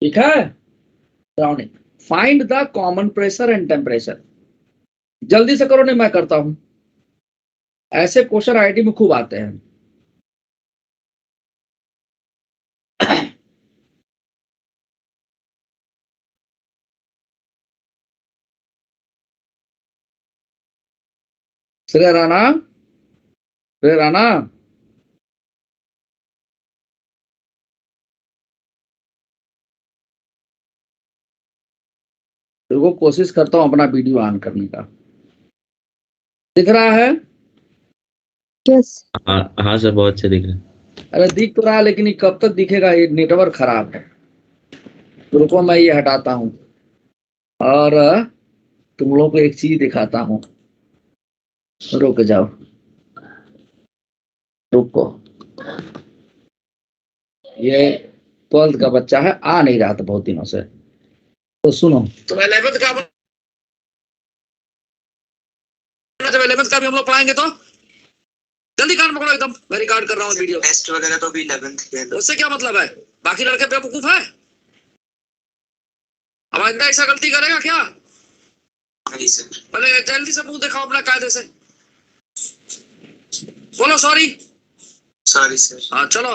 ठीक है? Surrounding, find the common pressure and temperature. जल्दी से करो, नहीं मैं करता हूं, ऐसे क्वेश्चन आईटी में खूब आते हैं। श्रेय राणा, श्रेय राणा, देखो कोशिश करता हूं अपना वीडियो ऑन करने का, दिख रहा है? Yes. हाँ हाँ सर, बहुत अच्छे दिख रहे हैं। अरे दिख तो रहा है, लेकिन ये कब तक दिखेगा? ये नेटवर्क खराब है। तो रुको मैं ये हटाता हूं और तुम लोगों को एक चीज दिखाता हूं। रुक जाओ, रुको, ये 12th का बच्चा है, आ नहीं रहा था बहुत दिनों से, तो सुनो। तो 11th का, जब 11th का भी हम लोग पढ़ाएंगे तो जल्दी कान पकड़ो एकदम, मैं रिकॉर्ड कर रहा हूँ वीडियो। टेस्ट वगैरह तो भी 11th के हैं। उससे क्या मतलब है? बाकी लड़के बेवकूफ है? अब आइंदा ऐसा गलती करेगा क्या? नहीं सर। पहले जल्दी से मुंह दिखाओ अपना कायदे से, बोलो सॉरी। Sorry sir. हाँ चलो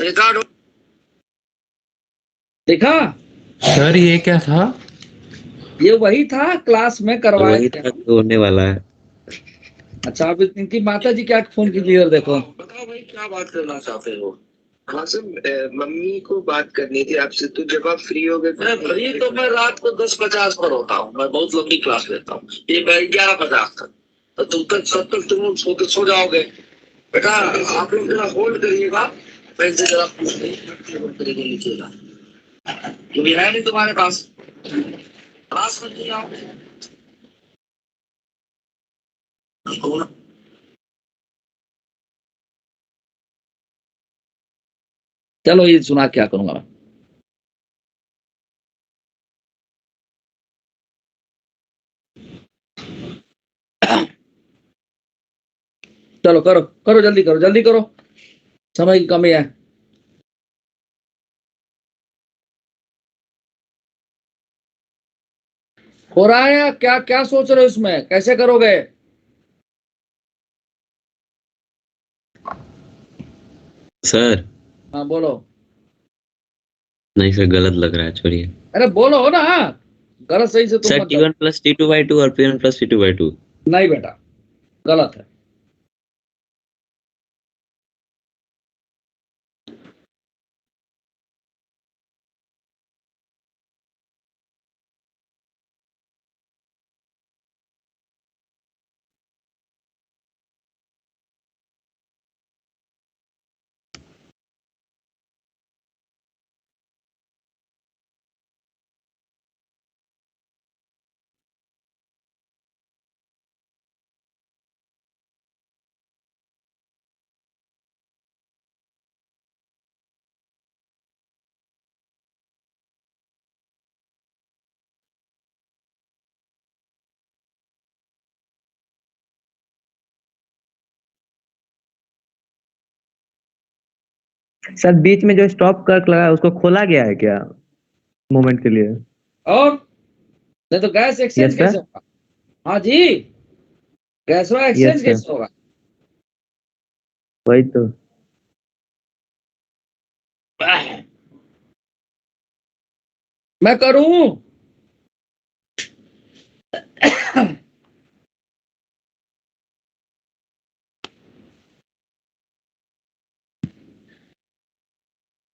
रिकॉर्ड। देखा? सर ये क्या था? ये वही था क्लास में करवाए वही थे। तक होने वाला है। अच्छा अब इनकी माता जी क्या फोन की क्लियर देखो। बताओ भाई, क्या बात करना चाहते हो? हाँ सर, मम्मी को बात करनी थी आपसे, तो जब आप फ्री हो गए फ्री तो मैं रात को 10:50 पर होता हूँ, मैं बहुत लंबी क्लास लेता हूँ, ये 11:50 तक, तो तुम तक सब तक तुम सो जाओगे। बेटा आप लोग जरा होल्ड करिएगा, मैं इनसे जरा पूछ लीजिएगा, क्योंकि है नहीं तुम्हारे पास क्लास में नहीं आओगे। चलो ये सुना क्या करूंगा मैं। चलो करो करो, जल्दी करो, जल्दी करो, समय की कमी है। हो रहा है क्या? क्या सोच रहे हो इसमें, कैसे करोगे? सर हाँ बोलो। नहीं सर, गलत लग रहा है, छोड़िए। अरे बोलो हो ना, गलत सही से तुम सर मत T1 प्लस T2/2 और P1 प्लस T2/2। नहीं बेटा, गलत है। सर बीच में जो स्टॉप कर लगा है उसको खोला गया है क्या मोमेंट के लिए? और नहीं तो गैस एक्सचेंज Yes, sir. कैसे होगा? हाँ जी, गैसवा एक्सचेंज sir. कैसे होगा? वही तो। मैं करूं?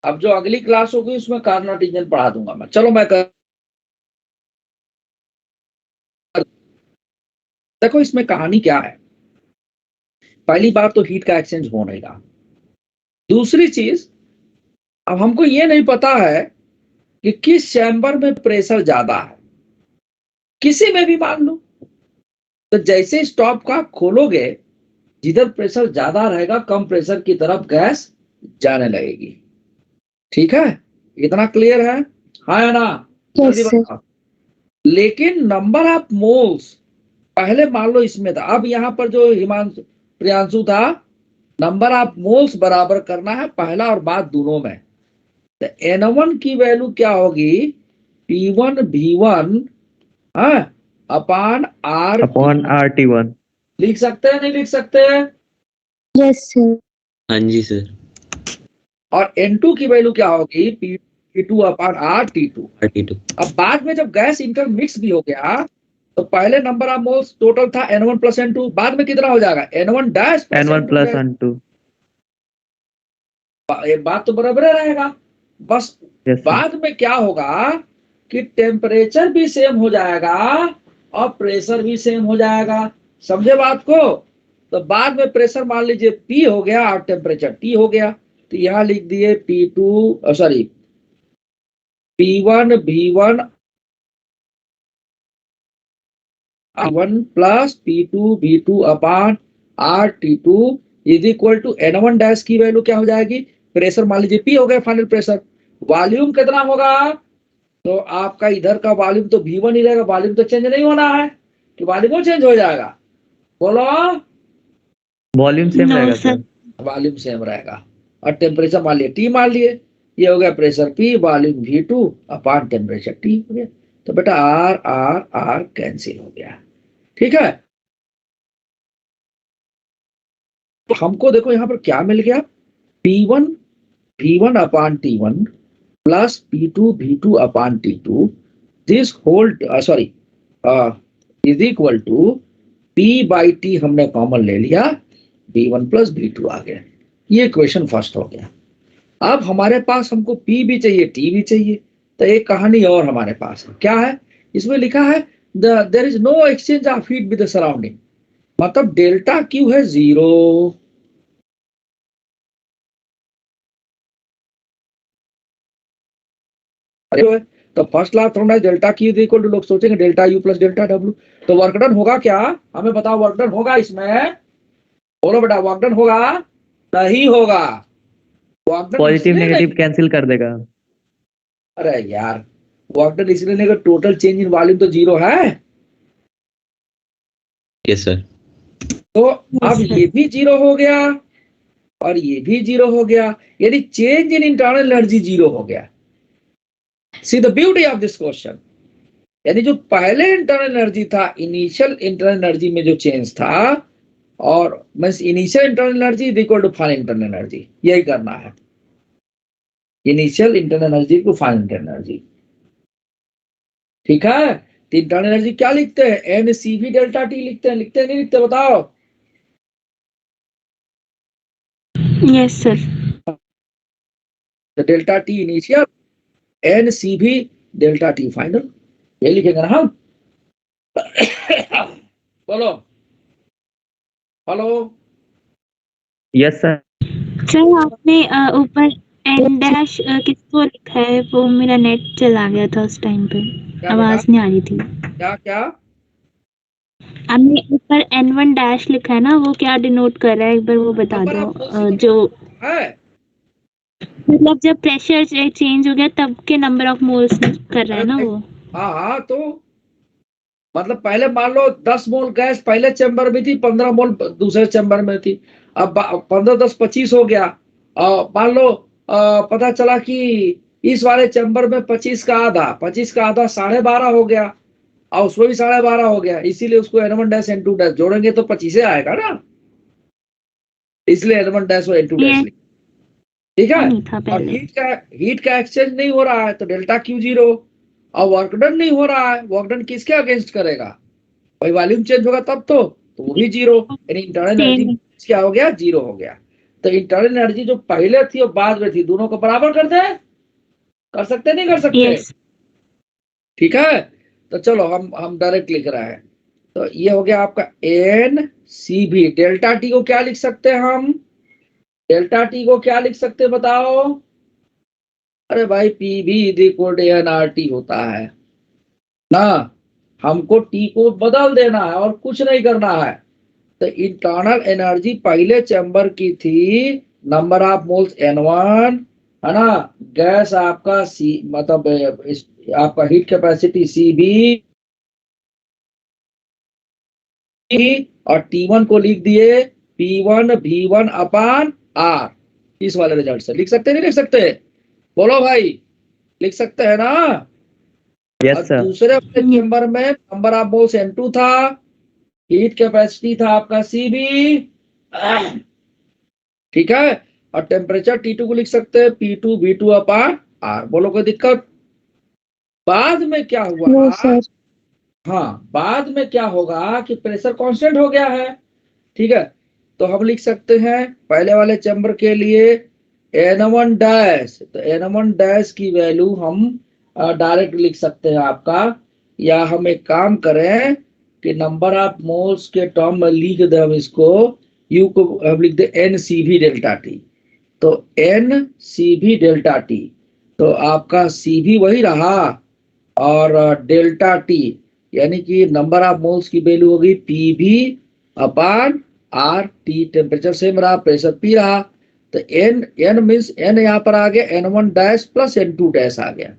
अब जो अगली क्लास होगी उसमें कार्नोट इंजन पढ़ा दूंगा मैं। चलो मैं देखो इसमें कहानी क्या है। पहली बात तो हीट का एक्सचेंज हो नहीं रहा। दूसरी चीज, अब हमको ये नहीं पता है कि किस चैम्बर में प्रेशर ज्यादा है। किसी में भी मान लो, तो जैसे स्टॉप का खोलोगे, जिधर प्रेशर ज्यादा रहेगा कम प्रेशर की तरफ गैस जाने लगेगी। ठीक है, इतना क्लियर है? हाँ या ना? जल्दी Yes, sir. बताओ। लेकिन नंबर ऑफ मोल्स पहले मान लो इसमें था, अब यहाँ पर जो हिमांशु प्रियांशु था, नंबर ऑफ मोल्स बराबर करना है पहला और बाद दोनों में। तो N1 की वैल्यू क्या होगी? P1 V1 अपान R अपॉन RT1। लिख सकते हैं, नहीं लिख सकते? Yes, sir. हाँ जी सर। और N2 की वैल्यू क्या होगी? P2 अपान RT2। RT2। अब बाद में जब गैस इंटरमिक्स भी हो गया, तो पहले नंबर ऑफ मोल्स टोटल था N1 प्लस N2, बाद में कितना हो जाएगा? N1 dash N1 plus N2। ये बात तो बराबर ही रहेगा। बस Yes, sir. बाद में क्या होगा कि टेम्परेचर भी सेम हो जाएगा और प्रेशर भी सेम हो जाएगा। समझे बात को? तो बाद में प्रेशर मान लीजिए P हो गया और टेम्परेचर T हो गया, तो यहां लिख दिए P2 sorry P1 V1 1 plus P2 V2 upon RT2 is equal to N1 dash की वैल्यू क्या हो जाएगी? प्रेशर मान लीजिए P हो गया फाइनल प्रेशर। वॉल्यूम कितना होगा? तो आपका इधर का वॉल्यूम तो V1 ही रहेगा, वॉल्यूम तो चेंज नहीं होना है कि वॉल्यूम चेंज हो जाएगा? बोलो। वॉल्यूम सेम No, रहेगा sir. सर। वॉल्यूम सेम रहेगा और टेम्परेचर मान लिए T मान लिए, ये हो गया प्रेशर P, वॉल्यूम V2 अपान टेम्परेचर T हो गया। तो बेटा R R R कैंसिल हो गया। ठीक है, तो हमको देखो यहाँ पर क्या मिल गया? P1 V1 upon T1 plus P2 V2 upon T2 this whole sorry is equal to P by T हमने कॉमन ले लिया, V1 प्लस V2 आ गया। ये इक्वेशन फर्स्ट हो गया। अब हमारे पास हमको P भी चाहिए T भी चाहिए, तो एक कहानी और हमारे पास है। क्या है? इसमें लिखा है there is no exchange of heat with the surrounding, मतलब डेल्टा Q है 0। तो first law thermodynamics delta Q is equal to, लोग सोचेंगे delta U plus delta W। तो वर्क डन होगा क्या? हमें बताओ, वर्क डन होगा इसमें? बोलो बेटा, वर्क डन होगा? नहीं होगा। वर्क डन पॉजिटिव इसलिए नेगेटिव नहीं, कैंसिल कर देगा। अरे यार वर्क डन इसलिए नहीं, टोटल चेंज इन वॉल्यूम तो 0 है। Yes sir. तो अब ये भी 0 हो गया और ये भी 0 हो गया, यानी चेंज इन इंटरनल एनर्जी 0 हो गया। See the beauty of this question, यानी जो पहले इंटरनल एनर्जी था, इनिशियल इंटरनल एनर्जी में जो चेंज था, और means initial internal energy is equal to final internal energy, यही करना है। इनिशियल इंटरनल एनर्जी को फाइनल इंटरनल एनर्जी। ठीक है, तो इंटरनल एनर्जी क्या लिखते हैं? NCV डेल्टा T लिखते हैं, लिखते हैं नहीं लिखते? बताओ। Yes, sir. तो delta T initial, NCV delta T final, ये लिखेंगे ना हम। बोलो, हेलो। Yes sir. सर आपने ऊपर N डैश किसको लिखा है? वो मेरा नेट चला गया था उस टाइम पे, क्या आवाज नहीं आ रही थी। क्या क्या? आपने ऊपर N1 डैश लिखा है ना, वो क्या डिनोट कर रहा है? एक बार वो बता नंबर दो। ऑफ मोल्स जो है, मतलब जब प्रेशर चेंज हो गया तब के नंबर ऑफ मोल्स कर रहा है ना वो। हाँ हाँ, तो मतलब पहले मान लो 10 मोल गैस पहले चैम्बर में थी, 15 मोल दूसरे चैम्बर में थी। अब 15 10 25 हो गया। मान लो पता चला कि इस वाले चैम्बर में 25 का आधा 12.5 हो गया, और उसमें भी 12.5 हो गया, इसीलिए उसको N1 डैश N2 डैश जोड़ेंगे तो 25 आएगा ना, इसलिए N1 डैश और N2 डैश लिख, ठीक है। नहीं था और पहले। हीट का एक्सचेंज नहीं हो रहा है तो डेल्टा क्यू 0, और वर्क डन नहीं हो रहा है, वर्क डन किसके अगेंस्ट करेगा, भाई वॉल्यूम चेंज होगा तब तो वो भी 0, यानी इंटरनल एनर्जी क्या हो गया, 0 हो गया। तो इंटरनल एनर्जी जो पहले थी और बाद में थी, दोनों को बराबर कर दे, कर सकते नहीं कर सकते, Yes. ठीक है। तो चलो हम डायरेक्ट लिख रहे हैं, तो ये हो गया आपका एन सी भी। डेल्टा टी को क्या लिख सकते हैं हम, डेल्टा टी को क्या लिख सकते हैं बताओ, अरे भाई पी भी equal to N R T होता है ना, हमको टी को बदल देना है और कुछ नहीं करना है। तो इंटरनल एनर्जी पहले चैम्बर की थी, नंबर ऑफ मोल्स N1 है ना, गैस आपका सी मतलब आपका हीट कैपेसिटी Cb, और T1 को लिख दिए P1 V1 अपान R। इस वाले रिजल्ट से लिख सकते नहीं लिख सकते, बोलो भाई, लिख सकते हैं ना। यस और सर। दूसरे वाले चैम्बर में नंबर ऑफ मोल्स N2 था, हीट कैपेसिटी था आपका Cb, ठीक है, और टेम्परेचर T2 को लिख सकते हैं P2 V2 अपान R। बोलो कोई दिक्कत। बाद में क्या हुआ, नो सर। हाँ बाद में क्या होगा कि प्रेशर कांस्टेंट हो गया है, ठीक है। तो हम लिख सकते हैं पहले वाले चैम्बर के लिए N1 डैश, तो N1 डैश की वैल्यू हम डायरेक्ट लिख सकते हैं आपका, या हम एक काम करें कि नंबर ऑफ मोल्स के टर्म में लिख दे हम इसको, U को हम लिख दे NCV डेल्टा टी, तो NCV डेल्टा टी, तो आपका CV वही रहा और डेल्टा टी यानी कि नंबर ऑफ मोल्स की वैल्यू होगी PV अपान R, T टेम्परेचर सेम रहा, प्रेशर P रहा, तो N मीन्स N यहाँ पर आ गया N1 dash plus N2 dash आ गया,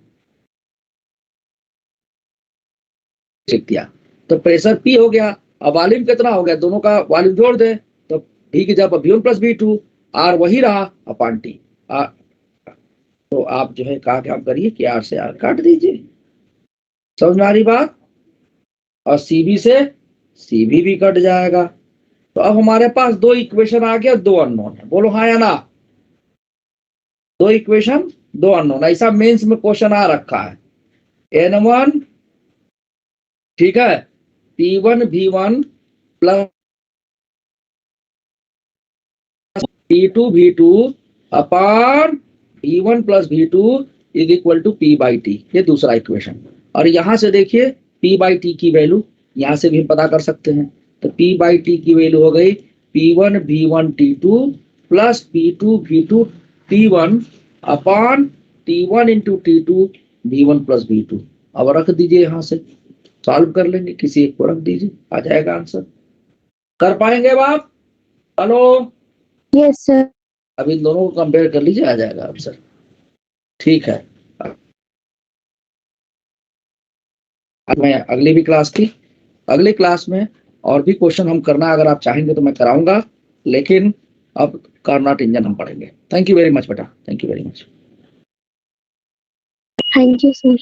लिख दिया, तो प्रेशर P हो गया। अब वॉल्यूम कितना हो गया, दोनों का वॉल्यूम जोड़ दे तो V की जगह V1 प्लस V2, R वही रहा अपान T। तो आप जो है कहा काम करिए कि R से R काट दीजिए, समझ में आ रही बात, और CV से CV भी कट जाएगा। तो अब हमारे पास दो इक्वेशन आ गया, दो अननोन है, बोलो हाँ या ना, दो इक्वेशन दो अननोन, ऐसा मेंस में क्वेश्चन आ रखा है। N1 ठीक है, P1 V1 plus P2 V2 upon V1 plus V2 is equal to P by T, ये दूसरा इक्वेशन। और यहां से देखिए P बाई टी की वैल्यू यहां से भी हम पता कर सकते हैं, तो P बाई टी की वैल्यू हो गई P1 V1 T2 plus P2 V2 T1 अपान T1 into T2 V1 plus V2। अब रख दीजिए, यहां से सॉल्व कर लेंगे, किसी एक को रख दीजिए, आ जाएगा आंसर। कर पाएंगे अब आप, हेलो, यस सर। अब इन दोनों को कंपेयर कर लीजिए, आ जाएगा आंसर, ठीक है। मैं अगली भी क्लास की, अगली क्लास में और भी क्वेश्चन हम करना, अगर आप चाहेंगे तो मैं कराऊंगा, लेकिन अब कार्नोट इंजन हम पढ़ेंगे। थैंक यू वेरी मच बेटा, thank you very much. Thank you sir.